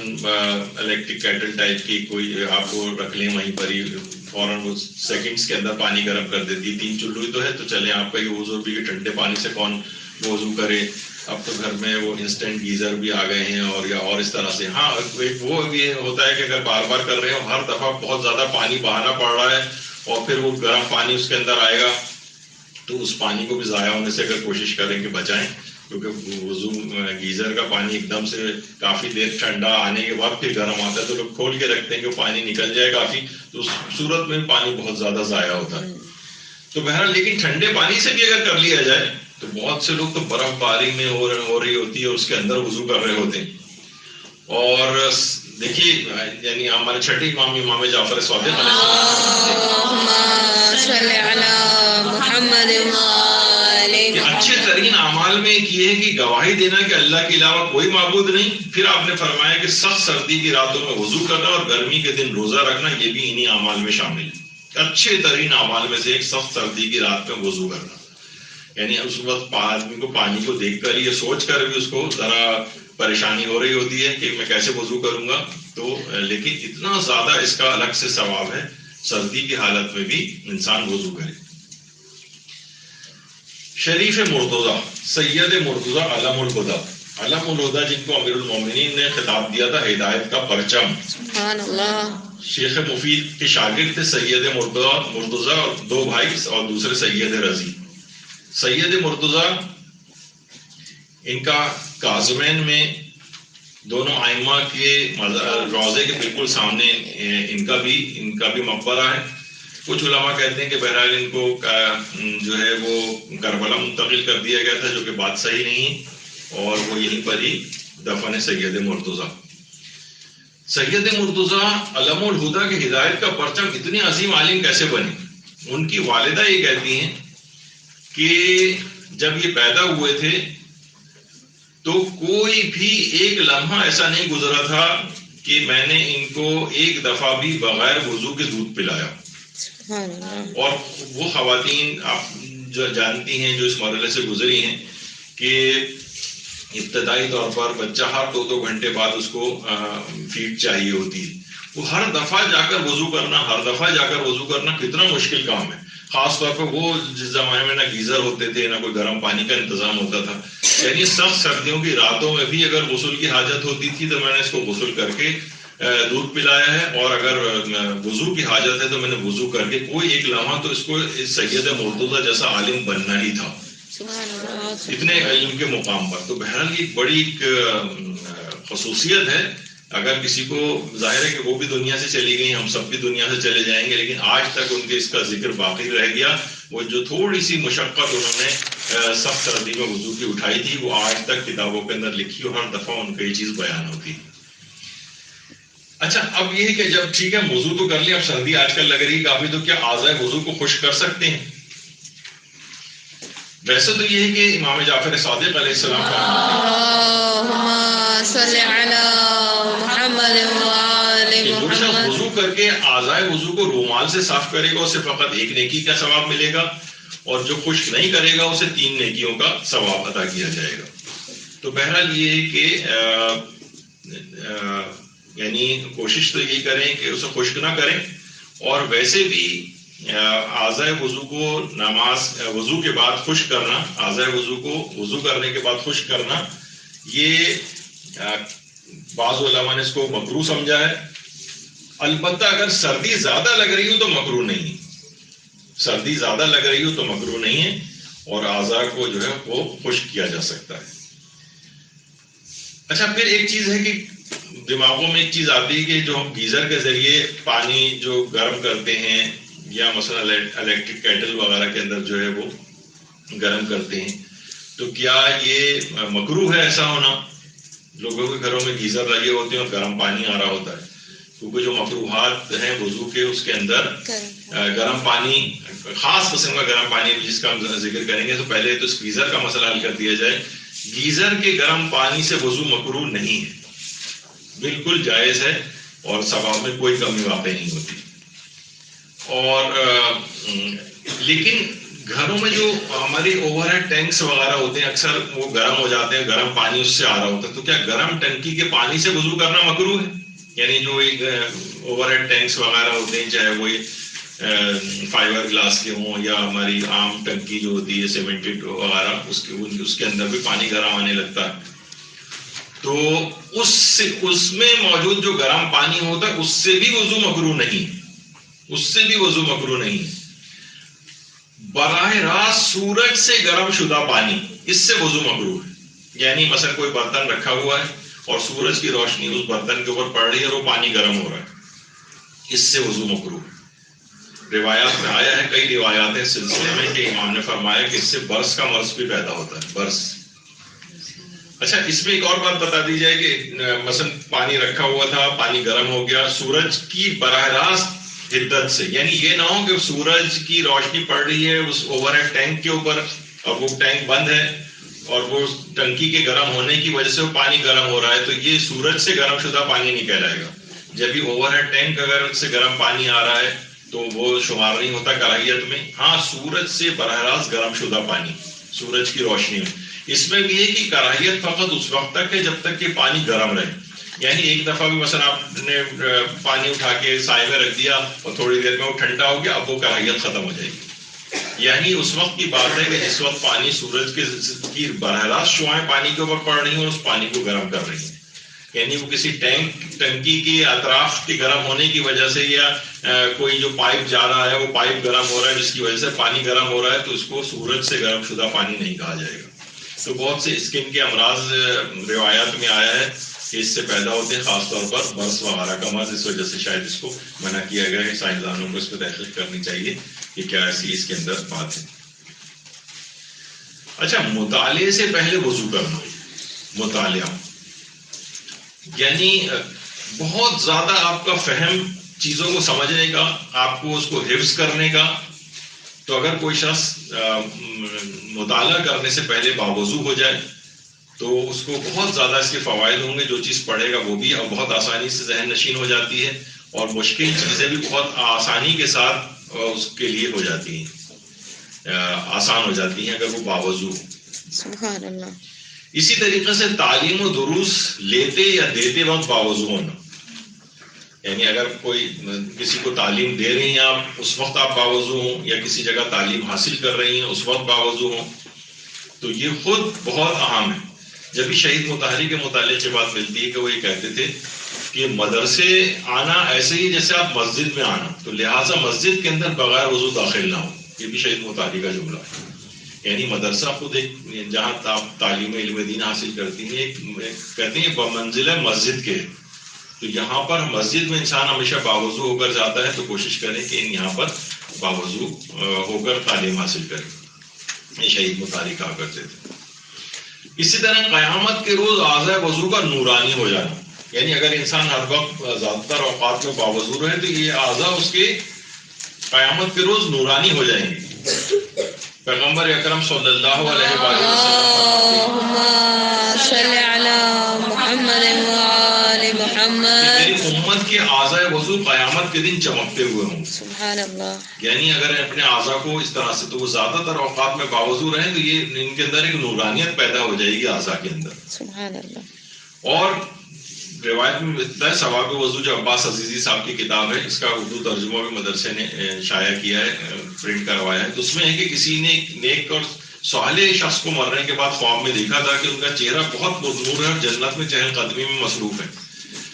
الیکٹرک کیٹل ٹائپ کی کوئی آپ کو رکھ لیں وہیں پر ہی، فوراً وہ سیکنڈس کے اندر پانی گرم کر دیتی ہے۔ 3 چلو ہی تو ہے، تو چلیں آپ کا یہ وضو بھی کہ ٹھنڈے پانی سے کون وضو کرے۔ اب تو گھر میں وہ انسٹنٹ گیزر بھی آ گئے ہیں، اور اس طرح سے۔ ہاں، ایک وہ بھی ہوتا ہے کہ اگر بار بار کر رہے ہو، ہر دفعہ بہت زیادہ پانی بہانا پڑ رہا ہے اور پھر وہ گرم پانی اس کے اندر آئے گا، تو اس پانی کو بھی ضائع ہونے سے اگر کوشش کریں کہ بچائیں، کیونکہ وضو گیزر کا پانی ایک دم سے کافی دیر ٹھنڈا آنے کے بعد پھر گرم آتا ہے، تو لوگ کھول کے رکھتے ہیں کہ پانی نکل جائے کافی، تو اس صورت میں پانی بہت زیادہ ضائع ہوتا ہے۔ تو بہرحال لیکن ٹھنڈے پانی سے بھی اگر کر لیا جائے تو بہت سے لوگ تو برف باری میں ہو رہی ہوتی ہے اور اس کے اندر وضو کر رہے ہوتے ہیں۔ اور دیکھیے یعنی ہمارے چھٹے امام جعفر صادق علیہ کہ اچھے ترین اعمال میں ایک یہ ہے کہ گواہی دینا کہ اللہ کے علاوہ کوئی معبود نہیں، پھر آپ نے فرمایا کہ سخت سردی کی راتوں میں وضو کرنا اور گرمی کے دن روزہ رکھنا، یہ بھی انہی اعمال میں شامل ہے۔ اچھے ترین اعمال میں سے ایک سخت سردی کی رات میں وضو کرنا. یعنی اس وقت آدمی کو پانی کو دیکھ کر یہ سوچ کر بھی اس کو ذرا پریشانی ہو رہی ہوتی ہے کہ میں کیسے وضو کروں گا, تو لیکن اتنا زیادہ اس کا الگ سے ثواب ہے سردی کی حالت میں بھی انسان وضو کرے. شریف مرتضیٰ سید مرتضیٰ علم الہدیٰ, علم الہدیٰ جن کو امیر المومنین نے خطاب دیا تھا ہدایت کا پرچم. سبحان اللہ. شیخ مفید کے شاگرد تھے سید مرتضیٰ اور دو بھائی اور دوسرے سید رضی. سید مرتضیٰ ان کا کاظمین میں دونوں ائمہ کے روضے کے بالکل سامنے ان کا بھی مقبرہ ہے. کچھ علماء کہتے ہیں کہ بہرحال ان کو جو ہے وہ کربلا منتقل کر دیا گیا تھا, جو کہ بات صحیح نہیں, اور وہ یہیں پر ہی دفن ہے سید مرتضیٰ. سید مرتضیٰ علم الہدیٰ کے ہدایت کا پرچم اتنے عظیم عالم کیسے بنے؟ ان کی والدہ یہ کہتی ہیں کہ جب یہ پیدا ہوئے تھے تو کوئی بھی ایک لمحہ ایسا نہیں گزرا تھا کہ میں نے ان کو ایک دفعہ بھی بغیر وضو کے دودھ پلایا. اور وہ خواتین آپ جو جانتی ہیں جو اس مرحلے سے گزری ہیں کہ ابتدائی طور پر بچہ ہر 2 گھنٹے بعد اس کو فیڈ چاہیے ہوتی ہے. وہ ہر دفعہ جا کر وضو کرنا کتنا مشکل کام ہے, خاص طور پر وہ جس زمانے میں نہ گیزر ہوتے تھے نہ کوئی گرم پانی کا انتظام ہوتا تھا. یعنی سخت سردیوں کی راتوں میں بھی اگر غسل کی حاجت ہوتی تھی تو میں نے اس کو غسل کر کے دودھ پلایا ہے, اور اگر وضو کی حاجت ہے تو میں نے وضو کر کے. کوئی ایک لمحہ تو اس کو سید مرتضیٰ جیسا عالم بننا ہی تھا اتنے علم کے مقام پر. تو بہرحال یہ بڑی خصوصیت ہے. اگر کسی کو ظاہر ہے کہ وہ بھی دنیا سے چلی گئی, ہم سب بھی دنیا سے چلے جائیں گے, لیکن آج تک ان کے اس کا ذکر باقی رہ گیا. وہ جو تھوڑی سی مشقت انہوں نے سخت سردی میں وضو کی اٹھائی تھی وہ آج تک کتابوں کے اندر لکھی, اور ہر دفعہ ان کا یہ چیز بیان ہوتی. اچھا, اب یہ کہ جب ٹھیک ہے وضو تو کر لیا, اب سردی آج کل لگ رہی کافی, تو کیا اعضائے وضو کو خشک کر سکتے ہیں؟ ویسے تو یہ ہے کہ امام جعفر صادق علیہ السلام جو شخص وضو کر کے اعضائے وضو کو رومال سے صاف کرے گا اسے فقط 1 نیکی کا ثواب ملے گا, اور جو خشک نہیں کرے گا اسے 3 نیکیوں کا ثواب عطا کیا جائے گا. تو بہرحال یہ ہے کہ یعنی کوشش تو یہی کریں کہ اسے خشک نہ کریں, اور ویسے بھی اعضائے وضو کو وضو کے بعد خشک کرنا, اعضائے وضو کو وضو کرنے کے بعد خشک کرنا, یہ بعض علماء نے اس کو مکروہ سمجھا ہے. البتہ اگر سردی زیادہ لگ رہی ہو تو مکروہ نہیں, سردی زیادہ لگ رہی ہو تو مکروہ نہیں ہے, اور اعضاء کو جو ہے وہ خشک کیا جا سکتا ہے. اچھا, پھر ایک چیز ہے کہ دماغوں میں ایک چیز آتی ہے کہ جو ہم گیزر کے ذریعے پانی جو گرم کرتے ہیں یا مثلا الیکٹرک کیٹل وغیرہ کے اندر جو ہے وہ گرم کرتے ہیں, تو کیا یہ مکروہ ہے ایسا ہونا؟ لوگوں کے گھروں میں گیزر لگے ہوتے ہیں اور گرم پانی آ رہا ہوتا ہے, کیونکہ جو مکروہات ہیں وضو کے اس کے اندر گرم پانی, خاص قسم کا گرم پانی جس کا ہم ذکر کریں گے. تو پہلے تو اس گیزر کا مسئلہ حل کر دیا جائے. گیزر کے گرم پانی سے وضو مکروہ نہیں ہے, بالکل جائز ہے, اور ثواب میں کوئی کمی واقع نہیں ہوتی. اور لیکن گھروں میں جو ہماری اوور ہیڈ ٹینکس وغیرہ ہوتے ہیں اکثر وہ گرم ہو جاتے ہیں, گرم پانی اس سے آ رہا ہوتا ہے, تو کیا گرم ٹنکی کے پانی سے وضو کرنا مکروہ ہے؟ یعنی جو اوور ہیڈ ٹینکس وغیرہ ہوتے ہیں, چاہے وہ فائبر گلاس کے ہوں یا ہماری عام ٹنکی جو ہوتی ہے سیمنٹڈ وغیرہ, اس کے اندر بھی پانی گرم آنے لگتا ہے, تو اس میں موجود جو گرم پانی ہوتا ہے اس سے بھی وضو مکروہ نہیں, اس سے بھی وضو مکروہ نہیں. براہ راست سورج سے گرم شدہ پانی, اس سے وضو مکروہ ہے. یعنی مثلا کوئی برتن رکھا ہوا ہے اور سورج کی روشنی اس برتن کے اوپر پڑ رہی ہے اور وہ پانی گرم ہو رہا ہے, اس سے وضو مکروہ ہے. روایات میں آیا ہے, کئی روایات ہیں سلسلے میں کہ امام نے فرمایا کہ اس سے برس کا مرض بھی پیدا ہوتا ہے, برس. اچھا, اس میں ایک اور بات بتا دی جائے کہ مثلا پانی رکھا ہوا تھا, پانی گرم ہو گیا, سورج کی براہ راست حدت سے, یعنی یہ نہ ہو کہ سورج کی روشنی پڑ رہی ہے اس اوور ہیڈ ٹینک کے اوپر اور وہ ٹینک بند ہے اور وہ ٹنکی کے گرم ہونے کی وجہ سے وہ پانی گرم ہو رہا ہے, تو یہ سورج سے گرم شدہ پانی نہیں کہلائے گا. جب بھی اوور ہیڈ ٹینک اگر سے گرم پانی آ رہا ہے تو وہ شمار نہیں ہوتا کراہیت میں. ہاں سورج سے براہ راست گرم شدہ پانی سورج کی روشنی میں، اس میں بھی ہے کہ کراہیت فقط اس وقت تک ہے جب تک کہ پانی گرم رہے. یعنی ایک دفعہ بھی مثلا آپ نے پانی اٹھا کے سائے میں رکھ دیا اور تھوڑی دیر میں وہ ٹھنڈا ہو گیا، اب وہ کراہیت ختم ہو جائے گی. یعنی اس وقت کی بات ہے کہ جس وقت پانی سورج کی براہ راست شعائیں پانی کے اوپر پڑ رہی ہیں اور اس پانی کو گرم کر رہی ہیں. یعنی وہ کسی ٹنکی کے اطراف کے گرم ہونے کی وجہ سے یا کوئی جو پائپ جا رہا ہے وہ پائپ گرم ہو رہا ہے جس کی وجہ سے پانی گرم ہو رہا ہے، تو اس کو سورج سے گرم شدہ پانی نہیں کہا جائے گا. تو بہت سے اسکن کے امراض روایات میں آیا ہے کہ اس سے پیدا ہوتے ہیں، خاص طور پر برس وغیرہ کا مرض. اس وجہ سے شاید اس کو منع کیا گیا ہے. سائنسدانوں کو اس پہ تحقیق کرنی چاہیے کہ کیا ایسی اس کے اندر بات ہے. اچھا، مطالعے سے پہلے وضو کرنا. مطالعہ یعنی بہت زیادہ آپ کا فہم چیزوں کو سمجھنے کا، آپ کو اس کو حفظ کرنے کا. تو اگر کوئی شخص مطالعہ کرنے سے پہلے باوضو ہو جائے تو اس کو بہت زیادہ اس کے فوائد ہوں گے. جو چیز پڑھے گا وہ بھی بہت آسانی سے ذہن نشین ہو جاتی ہے، اور مشکل چیزیں بھی بہت آسانی کے ساتھ اس کے لیے ہو جاتی ہیں، آسان ہو جاتی ہیں اگر وہ باوضو. سبحان اللہ. اسی طریقے سے تعلیم و دروس لیتے یا دیتے وقت باوضو ہونا. یعنی اگر کوئی کسی کو تعلیم دے رہی ہیں آپ، اس وقت آپ باوضو ہوں، یا کسی جگہ تعلیم حاصل کر رہی ہیں اس وقت باوضو ہوں، تو یہ خود بہت اہم ہے. جبھی شہید مطہری کے متعلق یہ بات ملتی ہے کہ وہ یہ کہتے تھے کہ مدرسے آنا ایسے ہی جیسے آپ مسجد میں آنا، تو لہٰذا مسجد کے اندر بغیر وضو داخل نہ ہو. یہ بھی شہید مطہری کا جملہ ہے. یعنی مدرسہ خود ایک جہاں آپ تعلیم علم دین حاصل کرتی ہیں، کہتے ہیں بمنزلہ مسجد کے. تو یہاں پر مسجد میں انسان ہمیشہ باوضو ہو کر جاتا ہے، تو کوشش کریں کہ یہاں پر باوضو ہو کر تعلیم حاصل کریں. یہ شہید مطہری کہا کرتے تھے. اسی طرح قیامت کے روز اعضاء وضو کا نورانی ہو جانا. یعنی اگر انسان ہر وقت زیادہ تر اوقات میں باوضو رہے تو یہ اعضاء اس کے قیامت کے روز نورانی ہو جائیں گے. پیغمبر اکرم صلی اللہ علیہ وآلہ اللہم صل علی محمد وآل محمد. میری امت کے اعضاء وضو قیامت کے دن چمکتے ہوئے ہوں. سبحان اللہ. یعنی اگر اپنے اعضاء کو اس طرح سے، تو وہ زیادہ تر اوقات میں باوضو رہیں تو یہ ان کے اندر ایک نورانیت پیدا ہو جائے گی اعضاء کے اندر. سبحان اللہ. اور روایت میں ملتا ہے ثواب وضو، جو عباس عزیزی صاحب کی کتاب ہے، اس کا اردو ترجمہ بھی مدرسے نے شائع کیا ہے، پرنٹ کروایا ہے. تو اس میں ہے کہ کسی نے ایک نیک اور صالح شخص کو مرنے کے بعد خواب میں دیکھا تھا کہ ان کا چہرہ بہت پرنور ہے اور جنت میں چہل قدمی میں مصروف ہے.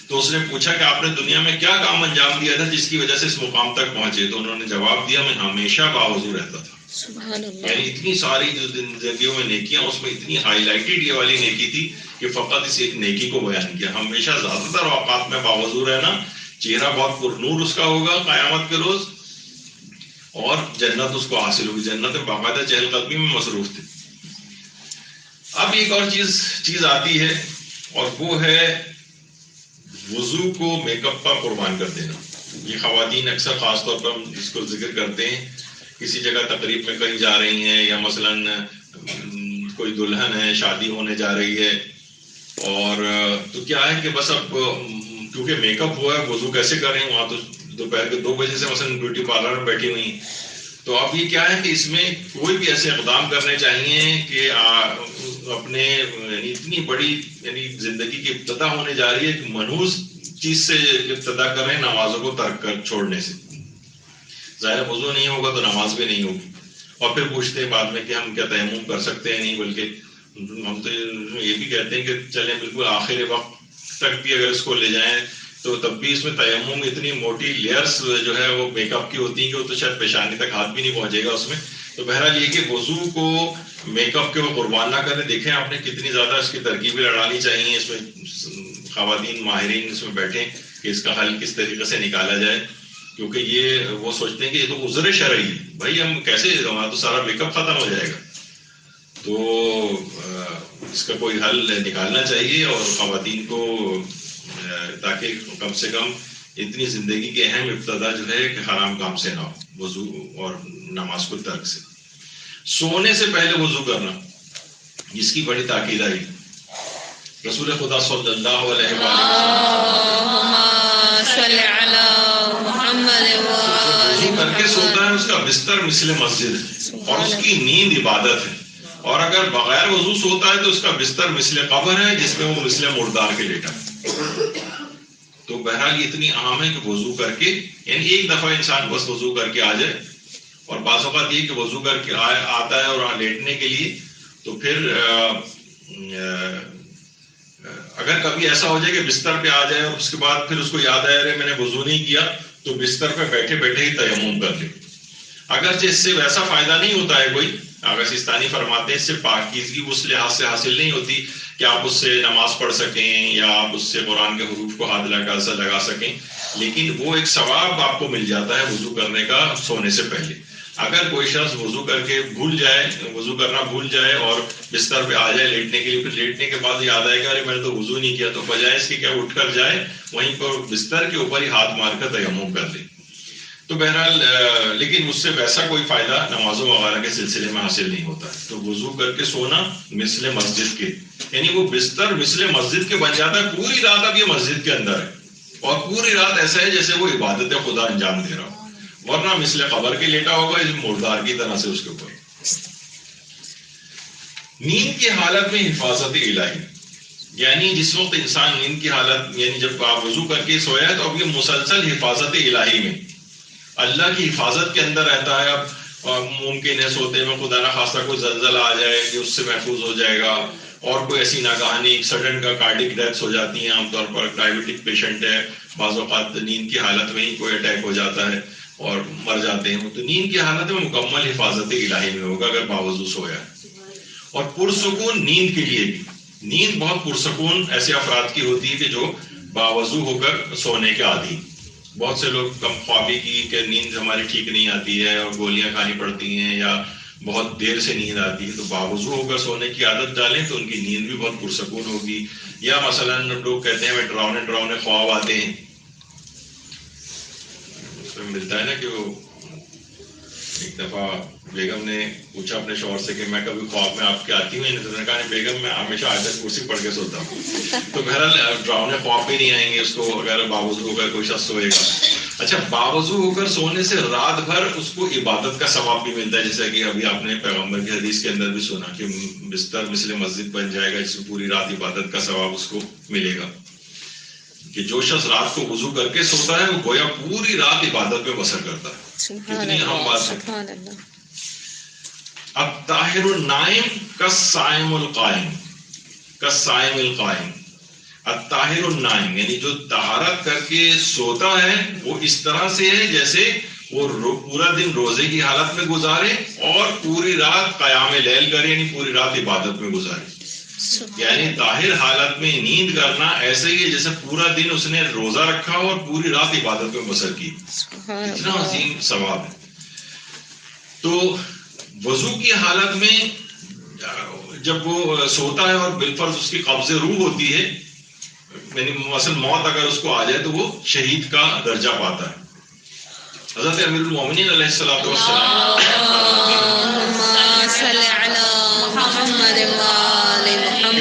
تو اس نے پوچھا کہ آپ نے دنیا میں کیا کام انجام دیا تھا جس کی وجہ سے اس مقام تک پہنچے؟ تو انہوں نے جواب دیا، میں ہمیشہ باوضو رہتا تھا. سبحان اللہ. یعنی اتنی ساری جو زندگیوں میں نیکیاں، اس میں اتنی ہائی لائٹڈ یہ والی نیکی تھی کہ فقط اس ایک نیکی کو بیان کیا. ہمیشہ زیادہ تر اوقات میں باوضو رہنا، چہرہ بہت پرنور اس کا ہوگا قیامت کے روز، اور جنت اس کو حاصل ہوگی. جنت میں باقاعدہ چہل قدمی میں مصروف تھے. اب ایک اور چیز آتی ہے، اور وہ ہے وضو کو میک اپ پر قربان کر دینا. یہ خواتین اکثر خاص طور پر ہم اس کو ذکر کرتے ہیں، کسی جگہ تقریب میں کہیں جا رہی ہیں، یا مثلاً کوئی دلہن ہے، شادی ہونے جا رہی ہے، اور تو کیا ہے کہ بس اب کیونکہ میک اپ ہوا ہے، وضو کیسے کریں؟ وہاں تو دوپہر کے 2 بجے سے مثلاً بیوٹی پارلر میں بیٹھی ہوئی. تو اب یہ کیا ہے کہ اس میں کوئی بھی ایسے اقدام کرنے چاہیے کہ اپنے اتنی بڑی یعنی زندگی کی ابتدا ہونے جا رہی ہے کہ منحوس چیز سے ابتدا کریں، نمازوں کو ترک کر چھوڑنے سے. ظاہر وضو نہیں ہوگا تو نماز بھی نہیں ہوگی. اور پھر پوچھتے ہیں بعد میں کہ ہم کیا تیمم کر سکتے ہیں؟ نہیں، بلکہ ہم تو یہ بھی کہتے ہیں کہ چلیں بالکل آخر وقت تک بھی اگر اس کو لے جائیں تو تب بھی اس میں تیمم اتنی موٹی لیئرز جو ہے وہ میک اپ کی ہوتی ہیں کہ وہ تو شاید پیشانی تک ہاتھ بھی نہیں پہنچے گا اس میں. تو بہرحال یہ کہ وضو کو میک اپ کے وہ قربان نہ کریں. دیکھیں آپ نے کتنی زیادہ اس کی ترکیبیں لڑانی چاہیے. اس میں خواتین ماہرین اس میں بیٹھیں کہ اس کا حل کس طریقے سے نکالا جائے، کیونکہ یہ وہ سوچتے ہیں کہ یہ تو عذر شرعی ہے، بھائی ہم کیسے، ہمارا تو سارا میک اپ ختم ہو جائے گا. تو اس کا کوئی حل نکالنا چاہیے، اور خواتین کو تاکہ کم سے کم اتنی زندگی کی اہم ابتدا جو ہے کہ حرام کام سے نہ ہو، وضو اور نماز کو ترک سے. سونے سے پہلے وضو کرنا، جس کی بڑی تاکید آئی. رسول خدا صلی اللہ علیہ وآلہ اللہم صل علی محمد وآل بستر مثل مسجد ہے اور اس کی نیند عبادت ہے، اور اگر بغیر وضو سوتا ہے تو اس کا بستر مثل قبر ہے جس میں وہ مثل مردار کے لیٹا ہے۔ تو بہرحال یہ اتنی اہم ہے کہ وضو کر کے، یعنی ایک دفعہ انسان بس وضو کر کے آ جائے، اور بعض اوقات یہ کہ وضو کر کے آتا ہے اور لیٹنے کے لیے، تو پھر اگر کبھی ایسا ہو جائے کہ بستر پہ آ جائے اور اس کے بعد پھر اس کو یاد آیا ارے میں نے وضو نہیں کیا، تو بستر پہ بیٹھے بیٹھے ہی تیمم کر لے۔ اگرچہ اس سے ویسا فائدہ نہیں ہوتا ہے کوئی، اگر سیستانی فرماتے ہیں اس سے پاکیزگی اس لحاظ سے حاصل نہیں ہوتی کہ آپ اس سے نماز پڑھ سکیں یا آپ اس سے قرآن کے حروف کو ہاتھ لگا سکیں، لیکن وہ ایک ثواب آپ کو مل جاتا ہے وضو کرنے کا سونے سے پہلے۔ اگر کوئی شخص وضو کر کے وضو کرنا بھول جائے اور بستر پہ آ جائے لیٹنے کے لیے، پھر لیٹنے کے بعد یاد آئے گا ارے میں نے تو وضو نہیں کیا، تو بجائے اس کے کیا اٹھ کر جائے وہیں پر بستر کے اوپر ہی ہاتھ مار کر تیمم کر لے۔ تو بہرحال لیکن اس سے ویسا کوئی فائدہ نمازوں وغیرہ کے سلسلے میں حاصل نہیں ہوتا ہے۔ تو وضو کر کے سونا مثل مسجد کے، یعنی وہ بستر مثل مسجد کے بن جاتا ہے، پوری رات اب یہ مسجد کے اندر ہے اور پوری رات ایسا ہے جیسے وہ عبادت خدا انجام دے رہا ہو، ورنہ مثل قبر کے لیٹا ہوگا اس مردار کی طرح سے اس کے اوپر۔ نیند کی حالت میں حفاظت الہی، یعنی جس وقت انسان نیند کی حالت، یعنی جب آپ وضو کر کے سویا ہے تو اب یہ مسلسل حفاظت الہی میں اللہ کی حفاظت کے اندر رہتا ہے۔ اب ممکن ہے سوتے میں خدا نہ خواستہ کوئی زلزلہ آ جائے کہ اس سے محفوظ ہو جائے گا، اور کوئی ایسی ناگہانی سڈن کا کارڈک ڈیتھس ہو جاتی ہیں، عام طور پر ڈائبٹک پیشنٹ ہے، بعض اوقات نیند کی حالت میں ہی کوئی اٹیک ہو جاتا ہے اور مر جاتے ہیں، تو نیند کی حالت میں مکمل حفاظت الہی میں ہوگا اگر باوضو سویا ہے۔ اور پرسکون نیند کے لیے بھی، نیند بہت پرسکون ایسے افراد کی ہوتی ہے کہ جو باوضو ہو کر سونے کے عادی۔ بہت سے لوگ کم خوابی کی کہ نیند ہماری ٹھیک نہیں آتی ہے اور گولیاں کھانی پڑتی ہیں یا بہت دیر سے نیند آتی ہے، تو باوضو ہو کر سونے کی عادت ڈالیں تو ان کی نیند بھی بہت پرسکون ہوگی۔ یا مثلا لوگ کہتے ہیں ڈراؤنے خواب آتے ہیں، ملتا ہے نا کہ وہ ایک دفعہ بیگم نے پوچھا اپنے شوہر سے کہ میں کبھی خواب میں آپ کے آتی ہوں، تو نے کہا بیگم میں ہمیشہ آیت کرسی پڑھ کے سوتا ہوں۔ تو بہرحال ڈراؤنے خواب بھی نہیں آئیں گے اس کو اگر باوضو ہو کر کوئی شخص سوئے گا۔ اچھا، باوضو ہو کر سونے سے رات بھر اس کو عبادت کا ثواب بھی ملتا ہے، جیسا کہ ابھی آپ نے پیغمبر کی حدیث کے اندر بھی سنا کہ بستر مثل مسجد بن جائے گا، جس میں پوری رات عبادت کا ثواب اس کو ملے گا۔ کہ جو شخص رات کو وضو کر کے سوتا ہے وہ گویا پوری رات عبادت میں بسر کرتا ہے۔ کتنی اہم بات ہے۔ الطاہر النائم کالصائم القائم، کالصائم القائم۔ الطاہر النائم یعنی جو طہارت کر کے سوتا ہے وہ اس طرح سے ہے جیسے وہ پورا دن روزے کی حالت میں گزارے اور پوری رات قیام لیل کرے، یعنی پوری رات عبادت میں گزارے۔ یعنی طاہر حالت میں نیند کرنا ایسے ہی ہے جیسے پورا دن اس نے روزہ رکھا اور پوری رات عبادت میں بسر کی۔ اتنا عظیم ثواب ہے۔ تو وضو کی حالت میں جب وہ سوتا ہے اور بالفرض اس کی قبض روح ہوتی ہے، یعنی مثلا موت اگر اس کو آ جائے تو وہ شہید کا درجہ پاتا ہے۔ حضرت امیر المومنین علیہ الصلوۃ والسلام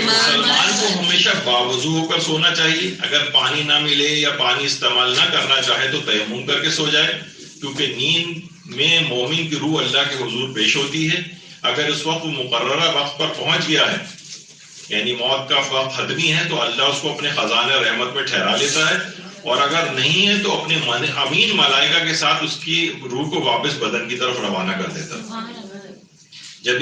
مسلمان کو ہمیشہ باوضو ہو کر سونا چاہیے۔ اگر پانی نہ ملے یا پانی استعمال نہ کرنا چاہے تو تیمم کر کے سو جائے، کیونکہ نیند میں مومن کی روح اللہ کے حضور پیش ہوتی ہے۔ اگر اس وقت وہ مقررہ وقت پر پہنچ گیا ہے، یعنی موت کا وقت حتمی ہے، تو اللہ اس کو اپنے خزانے رحمت میں ٹھہرا لیتا ہے، اور اگر نہیں ہے تو اپنے امین ملائکہ کے ساتھ اس کی روح کو واپس بدن کی طرف روانہ کر دیتا ہے۔ جب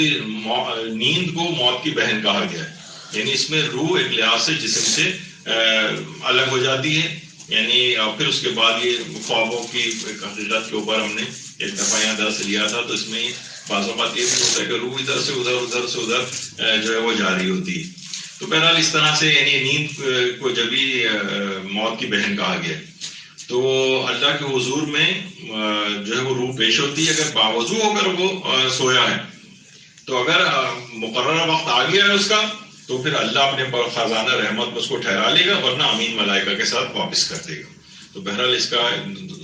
نیند کو موت کی بہن کہا گیا ہے، یعنی اس میں روح ایک لحاظ سے جسم سے الگ ہو جاتی ہے، یعنی اور پھر اس کے بعد یہ خوابوں کی حقیقت کے اوپر ہم نے ایک دفعہ یہاں درس لیا تھا، تو اس میں بعض اوقات یہ بھی ہوتا ہے کہ روح ادھر سے ادھر، ادھر سے ادھر جو ہے وہ جاری ہوتی ہے۔ تو بہرحال اس طرح سے یعنی نیند کو جب بھی موت کی بہن کہا گیا تو اللہ کے حضور میں جو ہے وہ روح پیش ہوتی ہے۔ اگر باوضو ہو کر وہ سویا ہے تو اگر مقررہ وقت آ گیا ہے اس کا تو پھر اللہ اپنے خزانہ رحمت میں اس کو ٹھہرا لے گا، ورنہ امین ملائکہ کے ساتھ واپس کر دے گا۔ تو بہرحال اس کا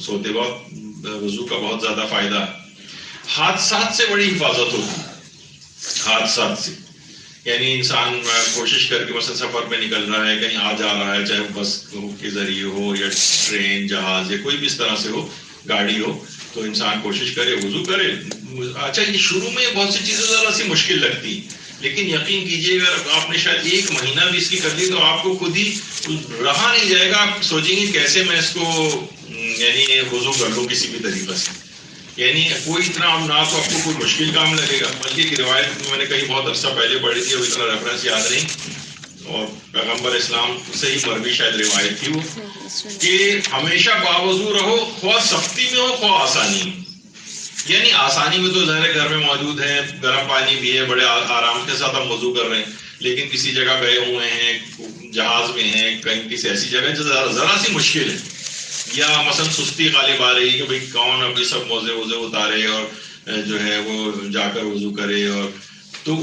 سوتے وقت وضو کا بہت زیادہ فائدہ ہے۔ حادثات سے بڑی حفاظت ہوتی ہے، حادثات سے، یعنی انسان کوشش کر کے مثلا سفر میں نکل رہا ہے، کہیں آ جا رہا ہے، چاہے بس کے ذریعے ہو یا ٹرین، جہاز یا کوئی بھی اس طرح سے ہو، گاڑی ہو، تو انسان کوشش کرے وضو کرے. اچھا یہ شروع میں بہت سی چیزیں ذرا سی مشکل لگتی، لیکن یقین کیجیے اگر آپ نے شاید 1 مہینہ بھی اس کی کر دی تو آپ کو خود ہی رہا نہیں جائے گا. آپ سوچیں گے کیسے میں اس کو یعنی وضو کر لوں کسی بھی طریقے سے. یعنی کوئی اتنا نہ تو آپ کو کوئی مشکل کام لگے گا. بلکہ کی روایت میں نے کہیں بہت عرصہ پہلے پڑھی تھی، اب اتنا ریفرنس یاد نہیں، اور پیغمبر اسلام سے ہی مروی شاید روایت تھی وہ، کہ ہمیشہ باوضو رہو، خواہ سختی میں ہو خواہ آسانی میں. یعنی آسانی میں تو ظاہر گھر میں موجود ہے، گرم پانی بھی ہے، بڑے آرام کے ساتھ ہم وضو کر رہے ہیں. لیکن کسی جگہ گئے ہوئے ہیں، جہاز میں ہیں، کہیں کسی ایسی جگہ ذرا سی مشکل ہے، یا مثلا سستی غالب آ رہی ہے کہ بھئی کون ابھی سب موزے ووزے اتارے اور جو ہے وہ جا کر وضو کرے، اور تو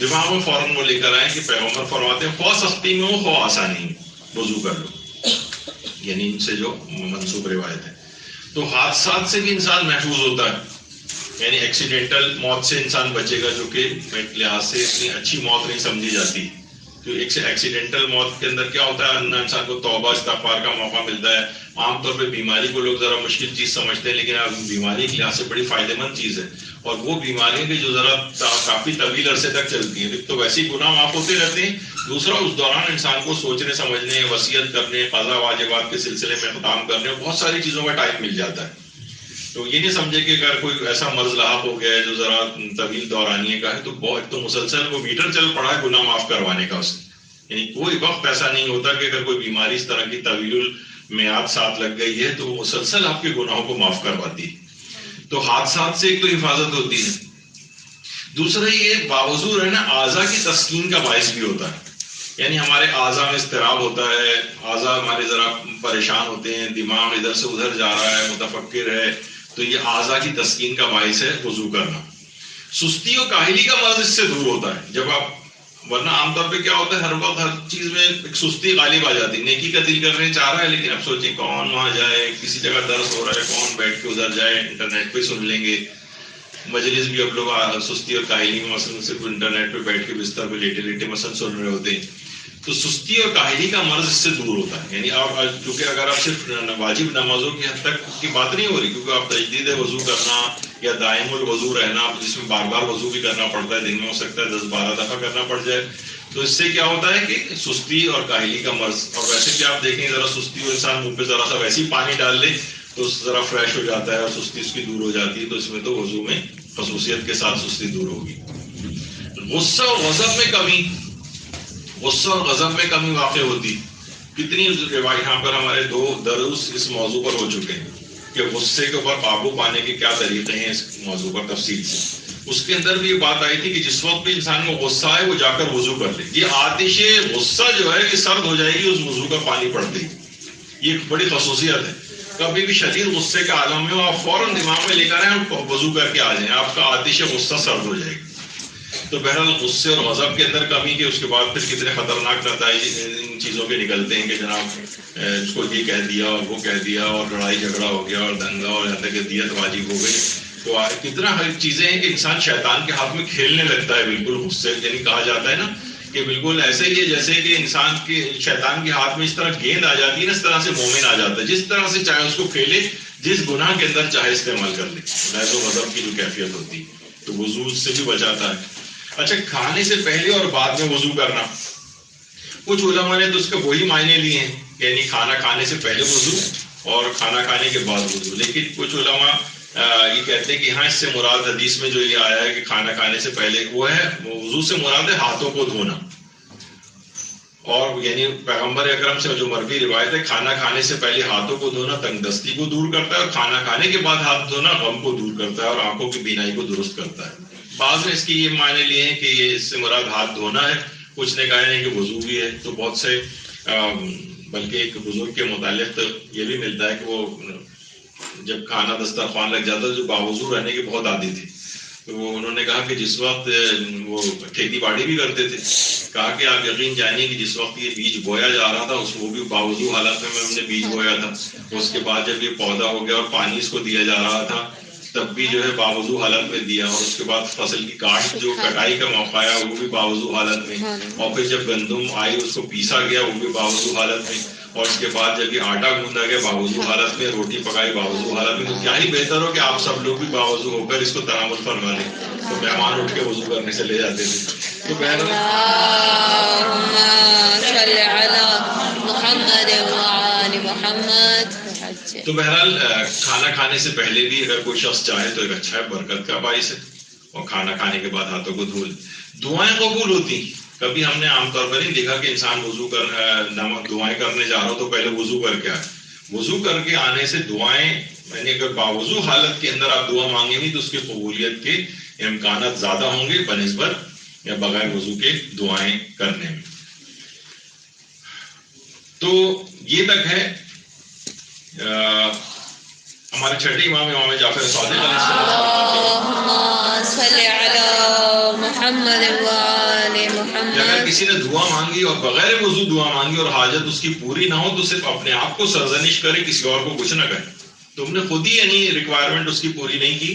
دماغ میں فوراً وہ لے کر آئے کہ پیغمبر فرماتے ہیں خواہ سختی میں ہو خواہ آسانی میں وضو کر لو. یعنی ان سے جو منسوب روایت ہے. تو حادثات سے بھی انسان محفوظ ہوتا ہے، یعنی ایکسیڈنٹل موت سے انسان بچے گا، جو کہ ایک لحاظ سے اتنی اچھی موت نہیں سمجھی جاتی. ایکسیڈنٹل موت کے اندر کیا ہوتا ہے، انسان کو توبہ استغفار کا موقع ملتا ہے. عام طور پہ بیماری کو لوگ ذرا مشکل چیز سمجھتے ہیں، لیکن بیماری کے لحاظ سے بڑی فائدہ مند چیز ہے. اور وہ بیماریاں بھی جو ذرا کافی طویل عرصے تک چلتی ہیں، تو ویسے ہی گناہ معاف ہوتے رہتے ہیں. دوسرا اس دوران انسان کو سوچنے سمجھنے، وصیت کرنے، قضا واجبات کے سلسلے میں اقدام کرنے، بہت ساری چیزوں کا ٹائم مل جاتا ہے. تو یہ نہیں سمجھے کہ اگر کوئی ایسا مرض لاحق ہو گیا ہے جو ذرا طویل دورانیے کا ہے تو بہت تو مسلسل وہ میٹر چل پڑا ہے گناہ معاف کروانے کا. اس یعنی کوئی وقت ایسا نہیں ہوتا کہ اگر کوئی بیماری اس طرح کی طویل المیعاد ساتھ لگ گئی ہے تو وہ مسلسل آپ کے گناہوں کو معاف کرواتی ہے. تو حادثات سے ایک تو حفاظت ہوتی ہے، دوسرا یہ باوضو رہنا اعضاء کی تسکین کا باعث بھی ہوتا ہے. یعنی ہمارے اعضاء میں اضطراب ہوتا ہے، اعضاء ہمارے ذرا پریشان ہوتے ہیں، دماغ ادھر سے ادھر جا رہا ہے، متفکر ہے، تو یہ اعضاء کی تسکین کا باعث ہے وضو کرنا. سستی اور کاہلی کا مرض اس سے دور ہوتا ہے جب آپ، ورنہ عام طور پہ کیا ہوتا ہے ہر وقت ہر چیز میں ایک سستی غالب آ جاتی ہے. نیکی کا دل کرنے چاہ رہا ہے لیکن اب سوچیں کون وہاں جائے، کسی جگہ درس ہو رہا ہے کون بیٹھ کے ادھر جائے، انٹرنیٹ پہ سن لیں گے. مجلس بھی اب لوگ سستی اور کاہلی میں مثلا صرف انٹرنیٹ پہ بیٹھ کے بستر پہ لیٹے لیٹے مثلا سن رہے ہوتے ہیں. تو سستی اور کاہلی کا مرض اس سے دور ہوتا ہے. یعنی آپ چونکہ اگر آپ صرف واجب نمازوں کی حد تک کی بات نہیں ہو رہی، کیونکہ آپ تجدید وضو کرنا یا دائم الوضو رہنا جس میں بار بار وضو بھی کرنا پڑتا ہے، دن میں ہو سکتا ہے 10-12 دفعہ کرنا پڑ جائے، تو اس سے کیا ہوتا ہے کہ سستی اور کاہلی کا مرض. اور ویسے بھی آپ دیکھیں ذرا سستی ہو، انسان منہ پہ ذرا سا ویسے ہی پانی ڈال لے تو ذرا فریش ہو جاتا ہے اور سستی اس کی دور ہو جاتی ہے. تو اس میں تو وضو میں خصوصیت کے ساتھ سستی دور ہوگی. غصہ اور غضب میں کمی، غصہ اور غضب میں کمی واقع ہوتی. کتنی روایت یہاں پر ہمارے 2 دروس اس موضوع پر ہو چکے ہیں کہ غصے کے اوپر قابو پانے کے کیا طریقے ہیں اس موضوع پر تفصیل سے. اس کے اندر بھی یہ بات آئی تھی کہ جس وقت بھی انسان کو غصہ آئے وہ جا کر وضو کر لے. یہ آتش غصہ جو ہے یہ سرد ہو جائے گی اس وضو کا پانی پڑتے ہی. یہ ایک بڑی خصوصیت ہے. کبھی بھی شدید غصے کا عالم میں ہو آپ فوراً دماغ میں لے کر آئیں اور وضو کر کے آ جائیں، آپ کا آتش غصہ سرد ہو جائے گی. تو بہرحال غصے اور غضب کے اندر کمی کے اس کے بعد پھر کتنے خطرناک نتائج ان چیزوں کے نکلتے ہیں کہ جناب اس کو یہ کہہ دیا اور وہ کہہ دیا اور لڑائی جھگڑا ہو گیا اور دنگا اور یہاں تک کہ دیت واجب ہو گئی. تو کتنا چیزیں ہیں کہ انسان شیطان کے ہاتھ میں کھیلنے لگتا ہے بالکل غصے. یعنی کہا جاتا ہے نا کہ بالکل ایسے ہی جیسے کہ انسان کے شیطان کے ہاتھ میں اس طرح گیند آ جاتی ہے نا، اس طرح سے مومن آ جاتا ہے، جس طرح سے چاہے اس کو کھیلے، جس گناہ کے اندر چاہے استعمال کر لے. غیظ و غضب کی جو کیفیت ہوتی ہے تو وضو سے بھی بچاتا ہے. اچھا کھانے سے پہلے اور بعد میں وضو کرنا، کچھ علماء نے تو اس کے وہی معنی لیے ہیں، یعنی کھانا کھانے سے پہلے وضو اور کھانا کھانے کے بعد وضو. لیکن کچھ علماء یہ کہتے ہیں کہ ہاں اس سے مراد حدیث میں جو یہ آیا ہے کہ کھانا کھانے سے پہلے وہ ہے وضو سے مراد ہے ہاتھوں کو دھونا. اور یعنی پیغمبر اکرم سے جو مروی روایت ہے کھانا کھانے سے پہلے ہاتھوں کو دھونا تنگ دستی کو دور کرتا ہے، اور کھانا کھانے کے بعد ہاتھ دھونا غم کو دور کرتا ہے اور آنکھوں کی بینائی کو درست کرتا ہے. بعض نے اس کی یہ معنی لیے ہیں کہ یہ اس سے مراد ہاتھ دھونا ہے، کچھ نے کہا ہے کہ وضو بھی ہے. تو بہت سے بلکہ ایک بزرگ کے متعلق یہ بھی ملتا ہے کہ وہ جب کھانا دسترخوان لگ جاتا جو باوضو رہنے کے بہت عادی تھے، تو وہ انہوں نے کہا کہ جس وقت وہ کھیتی باڑی بھی کرتے تھے، کہا کہ آپ یقین جانیے کہ جس وقت یہ بیج بویا جا رہا تھا وہ بھی باوضو حالت میں ہم نے بیج بویا تھا. اس کے بعد جب یہ پودا ہو گیا اور پانی اس کو دیا جا رہا تھا تب بھی جو ہے باوضو حالت میں دیا، اور اس کے بعد فصل کی کاشت جو کٹائی کا موقع آیا وہ بھی باوضو حالت میں، اور پھر جب گندم آئی اس کو پیسا گیا وہ بھی باوضو حالت میں، اور اس کے بعد جب یہ آٹا گوندا گیا باوضو حالت میں، روٹی پکائی باوضو حالت میں. تو کیا ہی بہتر ہو کہ آپ سب لوگ بھی باوضو ہو کر اس کو تناول فرما لیں. تو مہمان اٹھ کے وضو کرنے سے لے جاتے تھے. تو اللهم صل على محمد وآل محمد. تو بہرحال کھانا کھانے سے پہلے بھی اگر کوئی شخص چاہے تو ایک اچھا ہے، برکت کا باعث ہے. اور کھانا کھانے کے بعد ہاتھوں کو دھو لے. دعائیں قبول ہوتی. کبھی ہم نے عام طور پر نہیں دیکھا کہ انسان وضو دعائیں کرنے جا رہا ہو تو پہلے وضو کر کے آئے. وضو کر کے آنے سے دعائیں، یعنی اگر باوضو حالت کے اندر آپ دعا مانگیں گے تو اس کی قبولیت کے امکانات زیادہ ہوں گے بنسبت یا بغیر وضو کے دعائیں کرنے میں. تو یہ تک ہے ہمارے چھٹے امام جعفر صادق علیہ السلام. اگر کسی نے دعا مانگی اور بغیر وضو دعا مانگی اور حاجت اس کی پوری نہ ہو تو صرف اپنے آپ کو سرزنش کرے، کسی اور کو کچھ نہ کہے. تم نے خود ہی یعنی ریکوائرمنٹ اس کی پوری نہیں کی،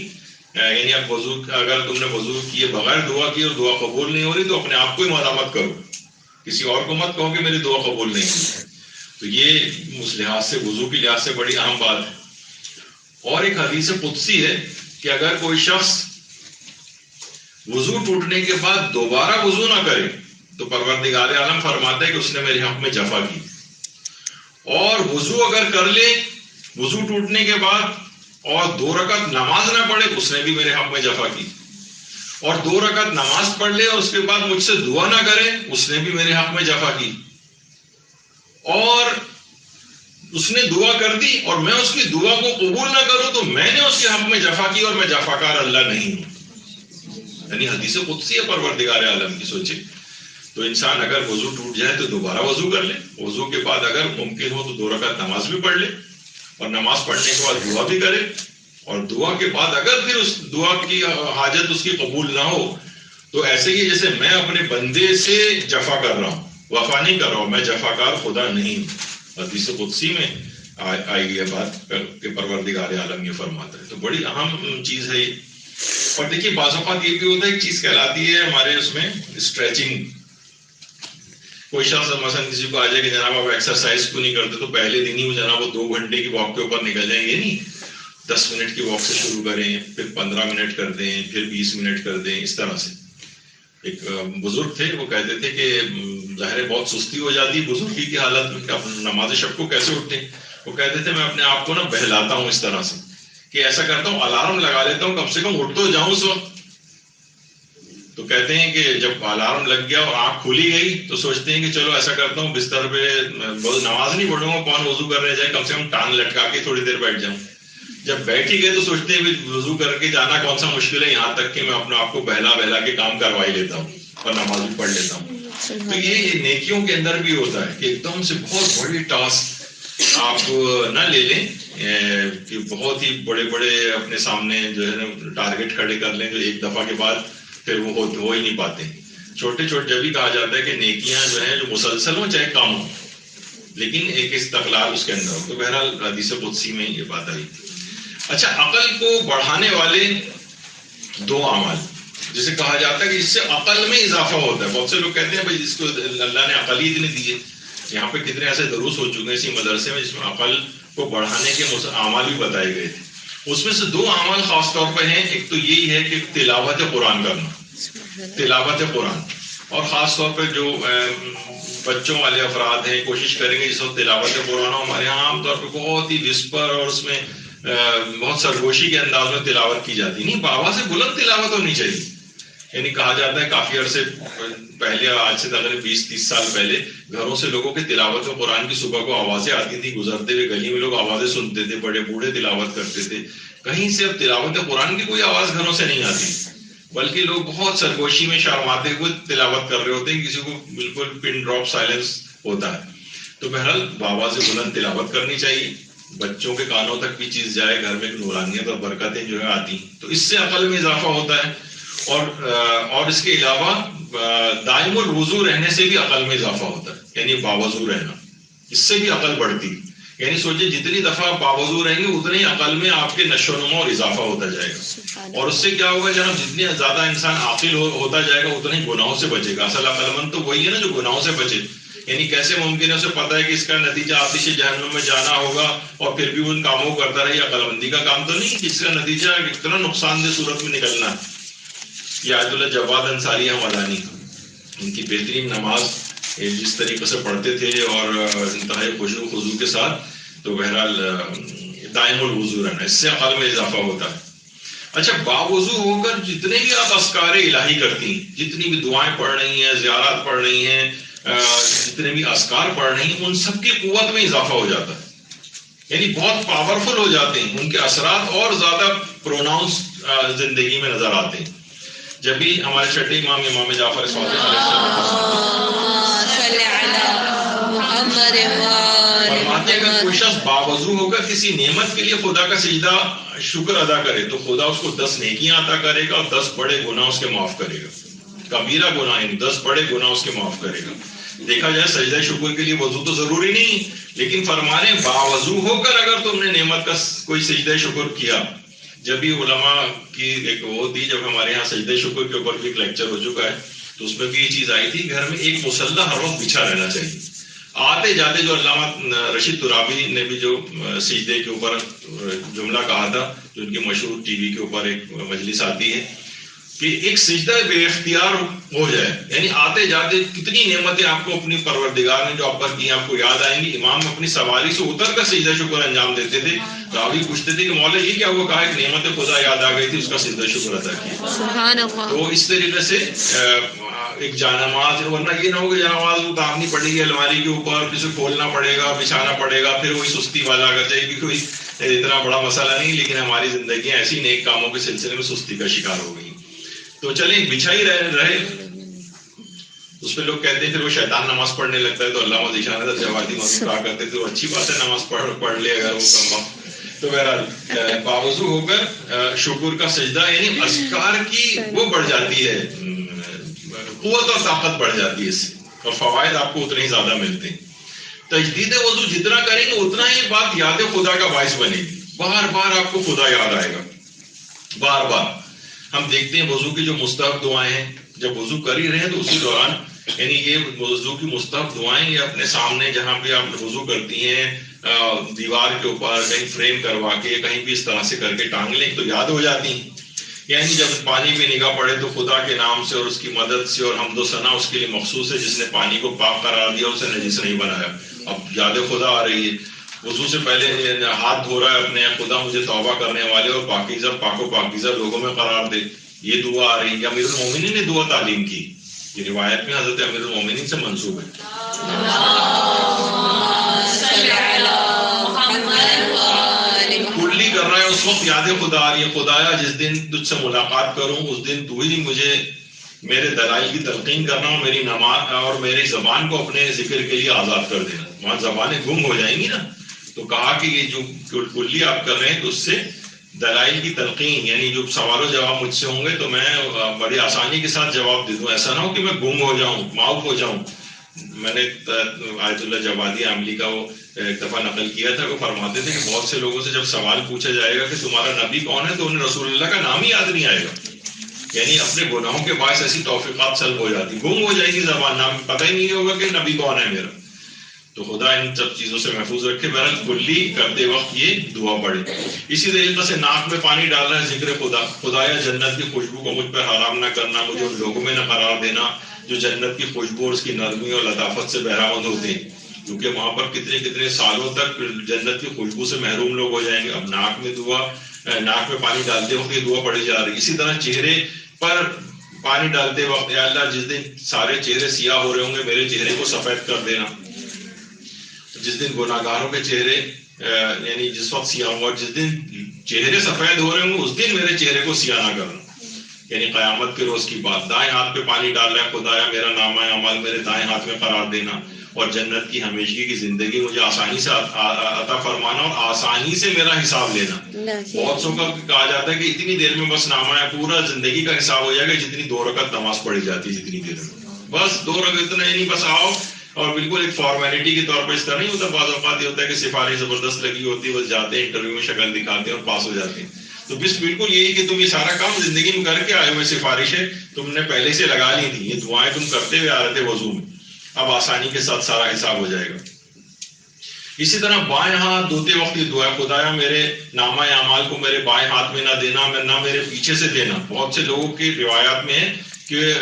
یعنی اب وضو اگر تم نے وضو کیے بغیر دعا کی اور دعا قبول نہیں ہو رہی تو اپنے آپ کو ہی ملامت کرو، کسی اور کو مت کہو کہ میری دعا قبول نہیں ہوئی. تو یہ اس لحاظ سے وضو کے لحاظ سے بڑی اہم بات ہے. اور ایک حدیث قدسی ہے کہ اگر کوئی شخص وضو ٹوٹنے کے بعد دوبارہ وضو نہ کرے تو پروردگار عالم فرماتا ہے کہ اس نے میرے حق میں جفا کی. اور وضو اگر کر لے وضو ٹوٹنے کے بعد اور 2 رکعت نماز نہ پڑھے اس نے بھی میرے حق میں جفا کی. اور 2 رکعت نماز پڑھ لے اور اس کے بعد مجھ سے دعا نہ کرے اس نے بھی میرے حق میں جفا کی. اور اس نے دعا کر دی اور میں اس کی دعا کو قبول نہ کروں تو میں نے اس کے حق میں جفا کی اور میں جفاکار اللہ نہیں ہوں. یعنی حدیث قدسی ہے پروردگار عالم کی. سوچے تو انسان اگر وضو ٹوٹ جائے تو دوبارہ وضو کر لے، وضو کے بعد اگر ممکن ہو تو 2 رکعت نماز بھی پڑھ لے، اور نماز پڑھنے کے بعد دعا بھی کرے، اور دعا کے بعد اگر پھر اس دعا کی حاجت اس کی قبول نہ ہو تو ایسے ہی جیسے میں اپنے بندے سے جفا کر رہا ہوں، وفا نہیں کر رہا ہوں، میں جفاکار خدا نہیں ہوں. حدیث قدسی میں آئی یہ بات کہ پروردگار عالم یہ فرماتا ہے. تو بڑی اہم چیز ہے یہ. اور دیکھیے بعض اوقات یہ بھی ہوتا ہے ایک چیز کہلاتی ہے ہمارے اس میں اسٹریچنگ. کوئی شخص مثلا کسی کو آ جائے کہ جناب آپ ایکسرسائز کیوں نہیں کرتے، تو پہلے دن ہی وہ جناب وہ 2 گھنٹے کی واک کے اوپر نکل جائیں گے. نہیں، 10 منٹ کی واک سے شروع کریں، پھر 15 منٹ کر دیں، پھر 20 منٹ کر دیں. اس طرح سے ایک بزرگ تھے وہ کہتے تھے کہ ظاہر بہت سستی ہو جاتی ہے بزرگی کی حالت میں کہ نماز شب کو کیسے اٹھتے ہیں. وہ کہتے تھے میں اپنے آپ کو نا بہلاتا ہوں اس طرح سے کہ ایسا کرتا ہوں الارم لگا لیتا ہوں، کم سے کم اٹھ تو جاؤں اس وقت. تو کہتے ہیں کہ جب الارم لگ گیا اور آنکھ کھولی گئی تو سوچتے ہیں کہ چلو ایسا کرتا ہوں بستر پہ نماز نہیں پڑھوں گا، کون وضو کرنے جائے، کم سے کم ٹانگ لٹکا کے تھوڑی دیر بیٹھ جاؤں. جب بیٹھ ہی گئے تو سوچتے ہیں وضو کر کے جانا کون سا مشکل ہے، یہاں تک کہ میں اپنے آپ کو بہلا کے کام کروا ہی لیتا ہوں اور نماز بھی پڑھ لیتا ہوں. تو یہ نیکیوں کے اندر بھی ہوتا ہے کہ ایک دم سے بہت بڑی ٹاسک آپ نہ لے لیں کہ بہت ہی بڑے اپنے سامنے جو ہے نا ٹارگیٹ کھڑے کر لیں جو ایک دفعہ کے بعد پھر وہ ہو ہی نہیں پاتے. چھوٹے جب بھی کہا جاتا ہے کہ نیکیاں جو ہیں جو مسلسل ہوں چاہے کم ہوں لیکن ایک استقلال اس کے اندر ہو. تو بہرحال حدیث قدسی میں یہ بات آئی. اچھا، عقل کو بڑھانے والے 2 اعمال جسے کہا جاتا ہے کہ اس سے عقل میں اضافہ ہوتا ہے. بہت سے لوگ کہتے ہیں بھائی جس کو اللہ نے عقل ہی اتنی دی ہے. یہاں پہ کتنے ایسے دروس ہو چکے ہیں اسی مدرسے میں جس میں عقل کو بڑھانے کے اعمال بھی بتائے گئے تھے. اس میں سے 2 اعمال خاص طور پہ ہیں. ایک تو یہی ہے کہ تلاوت قرآن کرنا، تلاوت قرآن. اور خاص طور پہ جو بچوں والے افراد ہیں کوشش کریں گے جس وقت تلاوت قرآن ہو. ہمارے یہاں عام طور پہ بہت ہی وسپر اور اس میں بہت سرگوشی کے انداز میں تلاوت کی جاتی. نہیں، آواز سے بلند تلاوت ہونی چاہیے. یعنی کہا جاتا ہے کافی عرصے پہلے، آج سے تقریباً 20-30 سال پہلے گھروں سے لوگوں کے تلاوت قرآن کی صبح کو آوازیں آتی تھی، گزرتے ہوئے گلی میں لوگ آوازیں سنتے تھے، بڑے بوڑھے تلاوت کرتے تھے. کہیں سے اب تلاوت قرآن کی کوئی آواز گھروں سے نہیں آتی بلکہ لوگ بہت سرگوشی میں شرماتے ہوئے تلاوت کر رہے ہوتے ہیں. کسی کو بالکل پن ڈراپ سائلنس ہوتا ہے. تو بہرحال آواز بلند تلاوت کرنی چاہیے، بچوں کے کانوں تک بھی چیز جائے، گھر میں نورانیت اور برکتیں جو ہے آتی. تو اس سے عقل میں اضافہ ہوتا ہے. اور اس کے علاوہ دائم الوضو رہنے سے بھی عقل میں اضافہ ہوتا ہے، یعنی باوضو رہنا، اس سے بھی عقل بڑھتی. یعنی سوچے جتنی دفعہ آپ باوضو رہیں گے اتنے ہی عقل میں آپ کے نشو و نما اور اضافہ ہوتا جائے گا. اور اس سے کیا ہوگا جناب جتنی زیادہ انسان عاقل ہوتا جائے گا اتنے ہی گناہوں سے بچے گا. اصل عقل مند تو وہی ہے نا جو گناہوں سے بچے. یعنی کیسے ممکن ہے اسے پتا ہے کہ اس کا نتیجہ آتش جہنم میں جانا ہوگا اور پھر بھی ان کاموں کو کرتا رہے. عقل مندی کا کام تو نہیں کہ اس کا نتیجہ اتنا نقصان دہ صورت میں نکلنا ہے. یہ آیت اللہ جواد انصاری مدانی ان کی بہترین نماز جس طریقے سے پڑھتے تھے اور انتہائی خشوع و خضوع کے ساتھ, تو بہرحال دائم الوضو رہنا, اس سے عقل میں اضافہ ہوتا ہے. اچھا, باوضو ہو کر جتنے بھی آپ اذکار الہی کرتی ہیں, جتنی بھی دعائیں پڑھ رہی ہیں, زیارات پڑھ رہی ہیں, جتنے بھی اذکار پڑھ رہی ہیں, ان سب کی قوت میں اضافہ ہو جاتا ہے. یعنی بہت پاورفل ہو جاتے ہیں, ان کے اثرات اور زیادہ پروناؤنس زندگی میں نظر آتے ہیں. جب بھی ہمارے چھٹے امام جعفر صادق علیہ فرماتے ہیں کہ کوئی شخص باوضو ہو کر کسی نعمت کے لیے خدا کا سجدہ شکر ادا کرے تو خدا اس کو 10 نیکیاں عطا کرے گا اور 10 بڑے گناہ اس کے معاف کرے گا. کبیرہ گناہ یعنی 10 بڑے گناہ اس کے معاف کرے گا. دیکھا جائے سجدہ شکر کے لیے وضو تو ضروری نہیں, لیکن فرمانے باوضو ہو کر اگر تم نے نعمت کا کوئی سجدہ شکر کیا. جب بھی علماء کی ایک وہ تھی, جب ہمارے یہاں سجدہ شکر کے اوپر بھی ایک لیکچر ہو چکا ہے, تو اس میں بھی یہ چیز آئی تھی, گھر میں ایک مصلی ہر وقت بچھا رہنا چاہیے. آتے جاتے جو علامہ رشید ترابی نے بھی جو سجدے کے اوپر جملہ کہا تھا, جو ان کی مشہور ٹی وی کے اوپر ایک مجلس آتی ہے کہ ایک سجدہ بے اختیار ہو جائے, یعنی آتے جاتے کتنی نعمتیں آپ کو اپنی پروردگار نے جو آپ پر کی آپ کو یاد آئیں گی. امام اپنی سواری سے اتر کر سجدہ شکر انجام دیتے تھے. راوی پوچھتے تھے کہ مولا یہ کیا ہوا؟ کہا ایک نعمت خدا یاد آ گئی تھی, اس کا سجدہ شکر ادا کیا. سبحان اللہ. تو اس طریقے سے ایک جانماز, ورنہ یہ نہ ہو کہ جانماز اتارنی پڑے گی الماری کے اوپر, پھر اسے کھولنا پڑے گا, بچھانا پڑے گا, پھر وہی سستی والا اگر چاہیے بھی کوئی اتنا بڑا مسئلہ نہیں, لیکن ہماری زندگیاں ایسی نیک کاموں کے سلسلے میں سستی کا شکار ہو گئی. تو چلیں بچھائی رہے. اس پہ لوگ کہتے ہیں پھر وہ شیطان نماز پڑھنے لگتا ہے, تو علامہ ذیشان حضرت جوادی مذہب کہا کرتے تھے اچھی بات ہے نماز پڑھ لے اگر وہ کم وقت. تو بہرحال باوضو ہو کر شکر کا سجدہ یعنی اذکار کی وہ بڑھ جاتی ہے, قوت اور طاقت بڑھ جاتی ہے اس سے, اور فوائد آپ کو اتنے ہی زیادہ ملتے ہیں. تجدید وضو جتنا کریں گے اتنا ہی بات یاد خدا کا باعث بنے گی. بار بار آپ کو خدا یاد آئے گا, بار بار. ہم دیکھتے ہیں وضو کی جو مستحب دعائیں ہیں, جب وضو کر ہی رہے ہیں تو اسی دوران یعنی یہ وضو کی مستحب دعائیں یہ اپنے سامنے جہاں پہ آپ وضو کرتی ہیں دیوار کے اوپر کہیں فریم کروا کے کہیں بھی اس طرح سے کر کے ٹانگ لیں تو یاد ہو جاتی ہیں. یعنی جب پانی پہ نگاہ پڑے تو خدا کے نام سے اور اس کی مدد سے اور حمد و ثنا اس کے لیے مخصوص ہے جس نے پانی کو پاک قرار دیا, اسے نجس نہیں بنایا. اب یاد خدا آ رہی ہے. وضو سے پہلے ہاتھ دھو رہا ہے اپنے, خدا مجھے توبہ کرنے والے اور پاکیزہ پاک و پاکیزہ لوگوں میں قرار دے, یہ دعا آ رہی ہے. امیر المومنین نے دعا تعلیم کی, یہ روایت میں حضرت امیر المومنین سے منسوب ہے. کلی کر رہا ہے اس وقت یاد خدا آ رہی ہے, خدایا جس دن تجھ سے ملاقات کروں اس دن تو ہی مجھے میرے دلائل کی تلقین کرنا اور میری نماز اور میری زبان کو اپنے ذکر کے لیے آزاد کر دینا. وہاں زبانیں گم ہو جائیں گی نا, تو کہا کہ یہ جو کلی آپ کر رہے ہیں تو اس سے دلائل کی تلقین یعنی جو سوال و جواب مجھ سے ہوں گے تو میں بڑی آسانی کے ساتھ جواب دے دوں, ایسا نہ ہو کہ میں گم ہو جاؤں, معاف ہو جاؤں. میں نے آیت اللہ جوادی عاملی کا وہ ایک دفعہ نقل کیا تھا, وہ فرماتے تھے کہ بہت سے لوگوں سے جب سوال پوچھا جائے گا کہ تمہارا نبی کون ہے تو انہیں رسول اللہ کا نام ہی یاد نہیں آئے گا. یعنی اپنے گناہوں کے باعث ایسی توفیقات سلب ہو جاتی, گم ہو جائے گی زبان, نام پتہ ہی نہیں ہوگا کہ نبی کون ہے میرا. تو خدا ان سب چیزوں سے محفوظ رکھے. بہرحال کلی کرتے وقت یہ دعا پڑھے. اسی طریقے سے ناک میں پانی ڈال رہا ہے ذکر خدا, خدایا جنت کی خوشبو کو مجھ پر حرام نہ کرنا, مجھے ان لوگوں میں نہ قرار دینا جو جنت کی خوشبو اور اس کی نرمی اور لطافت سے بہرامند ہوتے ہیں, کیونکہ وہاں پر کتنے کتنے سالوں تک جنت کی خوشبو سے محروم لوگ ہو جائیں گے. اب ناک میں پانی ڈالتے وقت یہ دعا پڑھی جا رہی. اسی طرح چہرے پر پانی ڈالتے وقت یا اللہ جس دن سارے چہرے سیاہ ہو رہے ہوں گے میرے چہرے کو سفید کر دینا. جس دن گناہگاروں کے چہرے یعنی جس وقت سیاہ ہوا, جس دن چہرے سفید ہو رہے ہوں گے اس دن میرے چہرے کو سیاہ نہ کرنا, یعنی قیامت کے روز کی بات. دائیں ہاتھ پہ پانی ڈال رہا ہے, خدایا میرا نامہ اعمال میرے دائیں ہاتھ میں قرار دینا اور جنت کی ہمیشگی کی زندگی مجھے آسانی سے عطا فرمانا اور آسانی سے میرا حساب لینا. بہت سو کا کہا جاتا ہے کہ اتنی دیر میں بس نامہ ہے, پورا زندگی کا حساب ہو جائے گا جتنی 2 رکعت نماز پڑھی جاتی ہے جتنی دیر میں, بس 2 رکعت اتنا, یعنی بس آؤ اور بالکل ایک فارمیلٹی کے طور پر اس طرح نہیں ہوتا. بعض اوقات یہ ہوتا ہے کہ سفارش زبردست لگی ہوتی ہے, بس جاتے ہیں انٹرویو میں شکل دکھاتے ہیں اور پاس ہو جاتے ہیں. تو بس بالکل یہی کہ تم یہ سارا کام زندگی میں کر کے آئے ہوئے سفارش ہے تم نے پہلے سے لگا لی تھی, یہ دعائیں تم کرتے ہوئے آ رہے تھے وضو میں, اب آسانی کے ساتھ سارا حساب ہو جائے گا. اسی طرح بائیں ہاتھ دھوتے وقت یہ دعا, خدایا میرے نامہ اعمال کو میرے بائیں ہاتھ میں نہ دینا, نہ میرے پیچھے سے دینا. بہت سے لوگوں کی روایات میں ہے کہ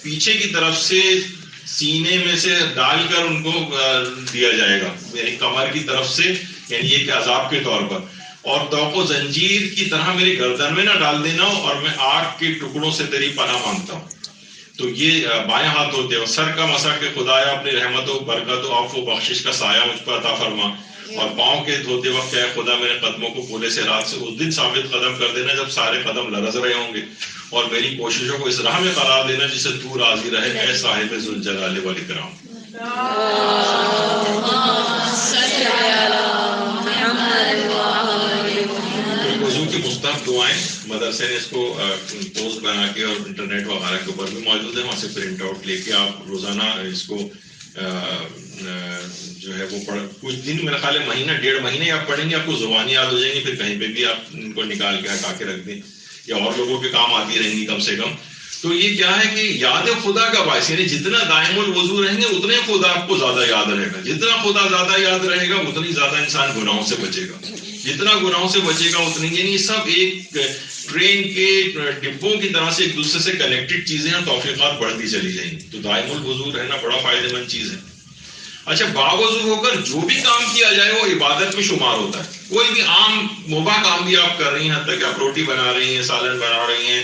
پیچھے کی طرف سے سینے میں سے ڈال کر ان کو دیا جائے گا, یعنی کمر کی طرف سے, یعنی یہ کہ عذاب کے طور پر. اور توق و زنجیر کی طرح میری گردن میں نہ ڈال دینا, اور میں آگ کے ٹکڑوں سے تیری پناہ مانگتا ہوں. تو یہ بائیں ہاتھ ہوتے ہیں. سر کا مسا کہ خدایا اپنی رحمت و برکت و عفو و بخشش کا سایہ مجھ پر عطا فرما. اور پاؤں کے دھوتے وقت اے خدا میرے قدموں کو پولے سے رات سے اس دن ثابت قدم کر دینا جب سارے قدم لرز رہے ہوں گے, اور میری کوششوں کو اس راہ میں قرار دینا جسے تو راضی رہے اے صاحب ذوالجلال والاکرام. وضو کی مستحب دعائیں مدرسے نے اس کو پوسٹ بنا کے اور انٹرنیٹ وغیرہ کے اوپر بھی موجود ہے, وہاں سے پرنٹ آؤٹ لے کے آپ روزانہ اس کو جو ہے وہ کچھ دن, میرا خیال ہے مہینہ 1.5 مہینے آپ پڑھیں گے, آپ کو زبانی یاد ہو جائیں گی, پھر کہیں پہ بھی آپ ان کو نکال کے ہٹا کے رکھ دیں یا اور لوگوں کے کام آتی رہیں گی کم سے کم. تو یہ کیا ہے کہ یاد خدا کا باعث, یعنی جتنا دائم الوضو رہیں گے اتنے خدا آپ کو زیادہ یاد رہے گا. جتنا خدا زیادہ یاد رہے گا اتنی زیادہ انسان گناہوں سے بچے گا. جتنا گناہوں سے بچے گا اتنی, یعنی سب ایک ٹرین کے ڈبوں کی طرح سے ایک دوسرے سے کنیکٹڈ چیزیں ہیں, توفیقات بڑھتی چلی جائیں گی. تو دائم الوضو رہنا بڑا فائدہ مند چیز ہے. اچھا, باوضو ہو کر جو بھی کام کیا جائے وہ عبادت میں شمار ہوتا ہے. کوئی بھی عام مباح کام بھی آپ کر رہی ہیں, حتیٰ کہ آپ روٹی بنا رہی ہیں, سالن بنا رہی ہیں,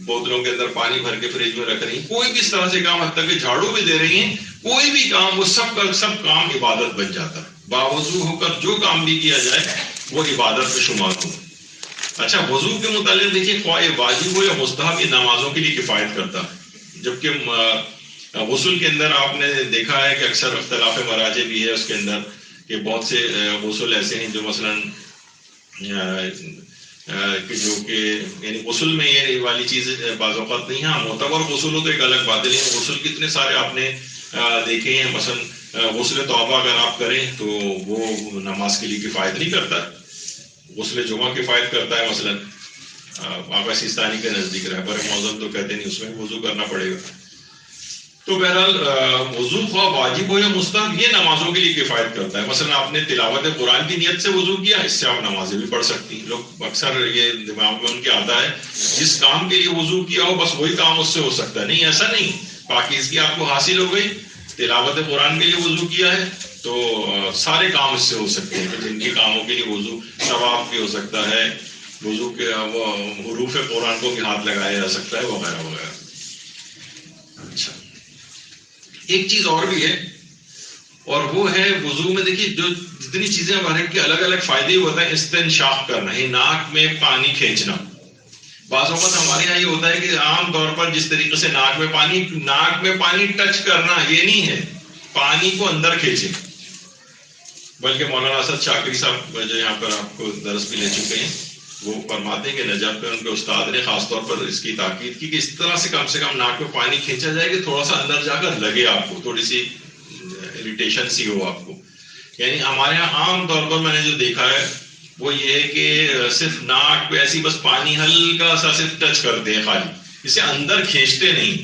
بوتلوں کے اندر پانی بھر کے فریج میں رکھ رہی ہیں, کوئی بھی اس طرح سے کام, حتیٰ کہ جھاڑو بھی دے رہی ہیں, کوئی بھی کام, وہ سب کا سب کام عبادت بن جاتا ہے. باوضو ہو کر جو کام بھی کیا جائے وہ عبادت میں شمار ہو. اچھا, وضو کے متعلق دیکھیے, خواہ واجب ہو یا مستحب, یہ نمازوں کے لیے کفایت کرتا ہے. جبکہ غسل کے اندر آپ نے دیکھا ہے کہ اکثر اختلاف مراجع بھی ہے اس کے اندر, کہ بہت سے غسل ایسے ہیں جو مثلاً جو کہ یعنی غسل میں یہ والی چیز بعض اوقات نہیں. ہاں, معتبر غسل ہو تو ایک الگ بات ہے, لیکن غسل کتنے سارے آپ نے دیکھے ہیں. مثلاً غسل توبہ اگر آپ کریں تو وہ نماز کے لیے کفایت نہیں کرتا. غسل جمعہ کفایت کرتا ہے. مثلاً آقا سیستانی کے نزدیک رہبر معظم تو کہتے نہیں, اس میں وضو کرنا پڑے گا. تو بہرحال وضو خواہ واجب ہو یا مستحب, یہ نمازوں کے لیے کفایت کرتا ہے. مثلا آپ نے تلاوت قرآن کی نیت سے وضو کیا, اس سے آپ نمازیں بھی پڑھ سکتی ہیں. لوگ اکثر یہ دماغ میں ان کے آتا ہے جس کام کے لیے وضو کیا ہو بس وہی کام اس سے ہو سکتا ہے. نہیں, ایسا نہیں. پاکیزگی آپ کو حاصل ہو گئی, تلاوت قرآن کے لیے وضو کیا ہے تو سارے کام اس سے ہو سکتے ہیں. جن کے کاموں کے لیے وضو ثواب بھی ہو سکتا ہے, وضو کے حروف قرآن کو بھی ہاتھ لگایا جا سکتا ہے, وغیرہ وغیرہ. اچھا, ایک چیز اور بھی ہے, اور وہ ہے وضو میں دیکھیے جو جتنی چیزیں ہمارے کے الگ الگ فائدے ہوتے ہیں. استنشاق کرنا, یہ ناک میں پانی کھینچنا. بعض اوقات ہمارے یہاں یہ ہوتا ہے کہ عام طور پر جس طریقے سے ناک میں پانی ٹچ کرنا, یہ نہیں ہے پانی کو اندر کھینچے. بلکہ مولانا اسد شاکری صاحب جو یہاں پر آپ کو درس بھی لے چکے ہیں, وہ فرماتے ہیں کہ نجف میں ان کے استاد نے خاص طور پر اس کی تاکید کی کہ اس طرح سے کم ناک میں پانی کھینچا جائے کہ تھوڑا سا اندر جا کر لگے آپ کو, تھوڑی سی اریٹیشن سی ہو آپ کو. یعنی ہمارے یہاں عام طور پر میں نے جو دیکھا ہے وہ یہ ہے کہ صرف ناک پہ ایسی بس پانی ہلکا سا صرف ٹچ کرتے ہیں خالی, اسے اندر کھینچتے نہیں.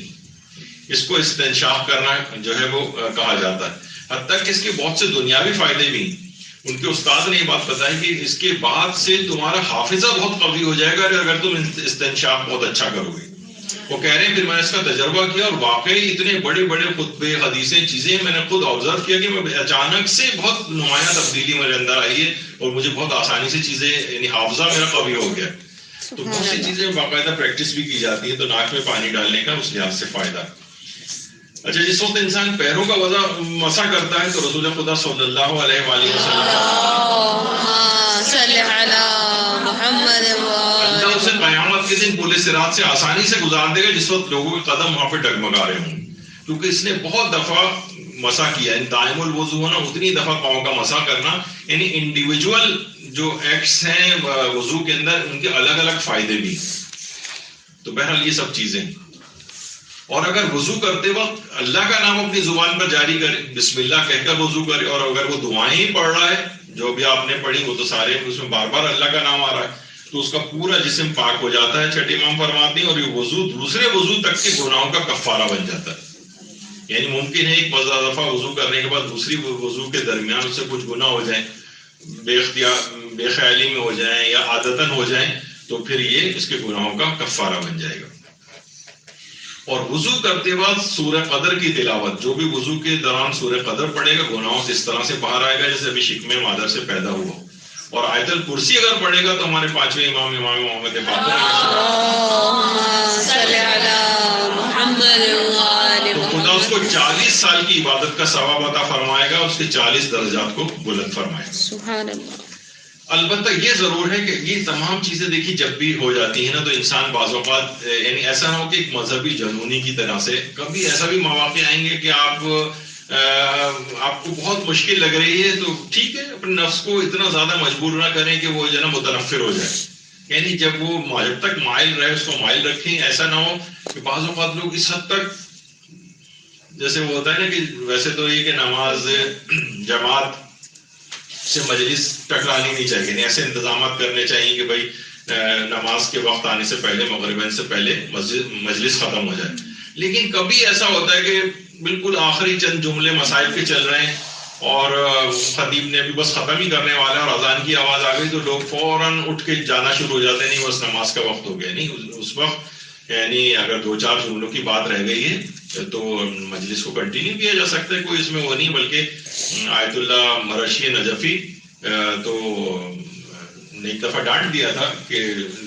اس کو استنشاق کرنا جو ہے وہ کہا جاتا ہے. حتیٰ کہ اس کے بہت سے دنیاوی فائدے بھی. ان کے استاد نے یہ بات بتائی کہ اس کے بعد سے تمہارا حافظہ بہت قوی ہو جائے گا اگر تم استنشاق بہت اچھا کرو گے. وہ کہہ رہے ہیں پھر میں نے اس کا تجربہ کیا اور واقعی اتنے بڑے بڑے خطبے حدیثیں چیزیں میں نے خود آبزرو کیا کہ میں اچانک سے بہت نمایاں تبدیلی میرے اندر آئی ہے اور مجھے بہت آسانی سے چیزیں, یعنی حافظہ میرا قوی ہو گیا. تو بہت سی چیزیں باقاعدہ پریکٹس بھی کی جاتی ہے. تو ناک میں پانی ڈالنے کا اس لحاظ سے فائدہ. اچھا, جس وقت انسان پیروں کا مسح کرتا ہے تو رسول خدا صلی اللہ علیہ وآلہ وسلم اللہ اسے قیامت کے دن پورے صراط سے آسانی سے گزار دے گا جس وقت لوگوں کے قدم وہاں پہ ڈگمگا رہے ہوں, کیونکہ اس نے بہت دفعہ مسح کیا. یعنی دائم الوضو ہونا, اتنی دفعہ پاؤں کا مسح کرنا, یعنی انڈیویجول جو ایکٹس ہیں وضو کے اندر ان کے الگ الگ فائدے بھی. تو بہرحال یہ سب چیزیں. اور اگر وضو کرتے وقت اللہ کا نام اپنی زبان پر جاری کرے، بسم اللہ کہہ کر وضو کرے، اور اگر وہ دعائیں ہی پڑھ رہا ہے جو بھی آپ نے پڑھی وہ تو سارے اس میں بار بار اللہ کا نام آ رہا ہے، تو اس کا پورا جسم پاک ہو جاتا ہے، چھٹے امام فرماتے ہیں، اور یہ وضو دوسرے وضو تک کے گناہوں کا کفارہ بن جاتا ہے. یعنی ممکن ہے ایک دفعہ وضو کرنے کے بعد دوسری وضو کے درمیان اس سے کچھ گناہ ہو جائیں، بے خیالی میں ہو جائیں یا عادتاً ہو جائیں، تو پھر یہ اس کے گناہوں کا کفارہ بن جائے گا. اور وضو کرتے وقت سورہ قدر کی تلاوت، جو بھی وضو کے دوران سورہ قدر پڑھے گا گناہوں سے اس طرح سے باہر آئے گا جیسے ابھی شکم مادر سے پیدا ہوا. اور آیت الکرسی اگر پڑھے گا تو ہمارے پانچویں امام محمد باقر تو خدا اس کو 40 سال کی عبادت کا ثواب عطا فرمائے گا، اس کے 40 درجات کو بلند فرمائے گا. سبحان اللہ. البتہ یہ ضرور ہے کہ یہ تمام چیزیں دیکھی جب بھی ہو جاتی ہیں نا تو انسان بعض اوقات یعنی ایسا نہ ہو کہ ایک مذہبی جنونی کی طرح سے، کبھی ایسا بھی مواقع آئیں گے کہ آپ کو بہت مشکل لگ رہی ہے تو ٹھیک ہے، اپنے نفس کو اتنا زیادہ مجبور نہ کریں کہ وہ جو ہے نا متنفر ہو جائے. یعنی جب تک مائل رہے اس کو مائل رکھیں. ایسا نہ ہو کہ بعض اوقات لوگ اس حد تک، جیسے وہ ہوتا ہے نا کہ ویسے تو یہ کہ نماز جماعت سے مجلس ٹکرانی نہیں چاہیے، یعنی ایسے انتظامات کرنے چاہیے کہ بھائی نماز کے وقت آنے سے پہلے، مغربین سے پہلے مجلس ختم ہو جائے. لیکن کبھی ایسا ہوتا ہے کہ بالکل آخری چند جملے مسائل کے چل رہے ہیں اور خطیب نے بھی بس ختم ہی کرنے والا اور اذان کی آواز آ گئی تو لوگ فوراً اٹھ کے جانا شروع ہو جاتے ہیں، نہیں بس نماز کا وقت ہو گیا. نہیں، اس وقت یعنی اگر 2-4 جملوں کی بات رہ گئی ہے تو مجلس کو کنٹینیو کیا جا سکتا ہے، کوئی اس میں وہ نہیں. بلکہ آیت اللہ مرشی نجفی تو نے ایک دفعہ ڈانٹ دیا تھا کہ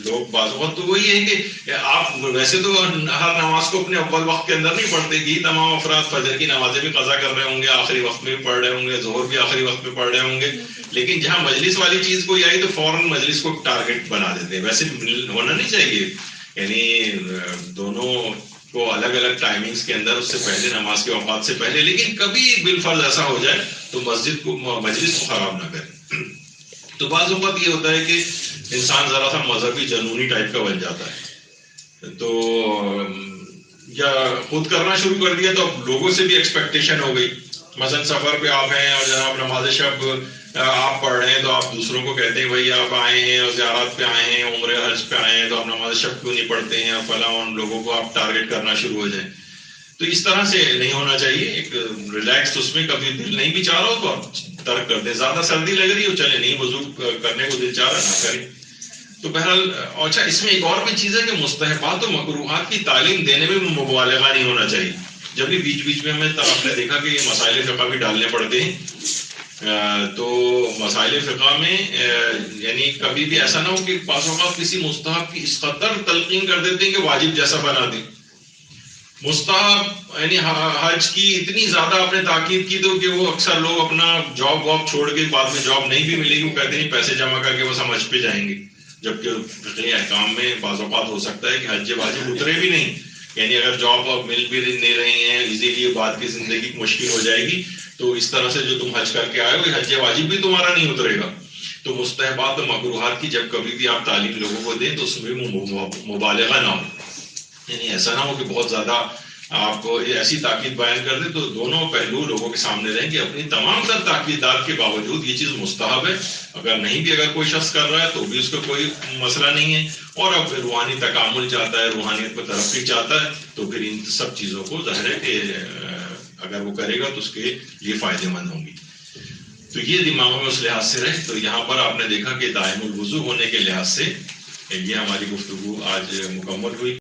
لوگ بعض وقت تو وہی ہے کہ آپ ویسے تو ہر نماز کو اپنے اول وقت کے اندر نہیں پڑھتے کہ تمام افراد فجر کی نمازیں بھی قضا کر رہے ہوں گے، آخری وقت میں بھی پڑھ رہے ہوں گے، ظہر بھی آخری وقت میں پڑھ رہے ہوں گے، لیکن جہاں مجلس والی چیز کوئی آئی تو فوراً مجلس کو ٹارگٹ بنا دیتے ہیں. ویسے ہونا نہیں چاہیے، یعنی دونوں کو الگ الگ ٹائمنگز کے اندر، اس سے پہلے نماز کے اوقات سے پہلے. لیکن کبھی بالفرض ایسا ہو جائے تو مجلس کو خراب نہ کریں. تو بعض اوقات یہ ہوتا ہے کہ انسان ذرا سا مذہبی جنونی ٹائپ کا بن جاتا ہے، تو یا خود کرنا شروع کر دیا تو اب لوگوں سے بھی ایکسپیکٹیشن ہو گئی. مثلا سفر پہ آپ ہیں اور جناب نماز شب آپ پڑھ رہے ہیں تو آپ دوسروں کو کہتے ہیں بھائی آپ آئے ہیں اور زیارات پہ آئے ہیں، عمرے حج پہ آئے ہیں تو آپ نماز شب کیوں نہیں پڑھتے ہیں، فلاں ان لوگوں کو آپ ٹارگٹ کرنا شروع ہو جائیں. تو اس طرح سے نہیں ہونا چاہیے. ایک ریلیکس، اس میں کبھی دل نہیں بھی چاہ رہا ہو تو آپ ترک کر دیں. زیادہ سردی لگ رہی ہو چلے نہیں وضو کرنے کو دل چاہ رہا نہ کریں. تو بہرحال اچھا، اس میں ایک اور بھی چیز ہے کہ مستحبات و مکروہات کی تعلیم دینے میں مبالغہ نہیں ہونا چاہیے. جب بھی بیچ بیچ میں ہمیں آپ نے دیکھا کہ یہ مسائل فقہ بھی ڈالنے پڑتے ہیں، تو مسائل فقہ میں یعنی کبھی بھی ایسا نہ ہو کہ بعض اوقات کسی مستحب کی اس قدر تلقین کر دیتے ہیں کہ واجب جیسا بنا دیں. مستحب یعنی حج کی اتنی زیادہ آپ نے تاکید کی تو کہ وہ اکثر لوگ اپنا جاب واب چھوڑ کے، بعد میں جاب نہیں بھی ملے گی، وہ کہتے ہیں پیسے جمع کر کے بس ہم حج پہ جائیں گے. جبکہ فقہی احکام میں بعض اوقات ہو سکتا ہے کہ حج واجب اترے بھی نہیں، یعنی اگر جاب اب مل بھی نہیں رہی ہیں، ایزیلی بعد کی زندگی مشکل ہو جائے گی، تو اس طرح سے جو تم حج کر کے آئے ہو حج واجب بھی تمہارا نہیں اترے گا. تو مستحبات و مکروہات کی جب کبھی بھی آپ تعلیم لوگوں کو دیں تو اس میں مبالغہ نہ ہو. یعنی ایسا نہ ہو کہ بہت زیادہ آپ ایسی تاکید بیان کر دیں تو دونوں پہلو لوگوں کے سامنے رہیں کہ اپنی تمام تر تاکیدات کے باوجود یہ چیز مستحب ہے. اگر نہیں بھی اگر کوئی شخص کر رہا ہے تو بھی اس کو کوئی مسئلہ نہیں ہے، اور اب روحانی تکامل چاہتا ہے، روحانیت کو ترقی چاہتا ہے تو پھر ان سب چیزوں کو ظاہر ہے کہ اگر وہ کرے گا تو اس کے لیے فائدے مند ہوں گی. تو یہ دماغ میں اس لحاظ سے رہے. تو یہاں پر آپ نے دیکھا کہ دائم الوضو ہونے کے لحاظ سے یہ ہماری گفتگو آج مکمل ہوئی.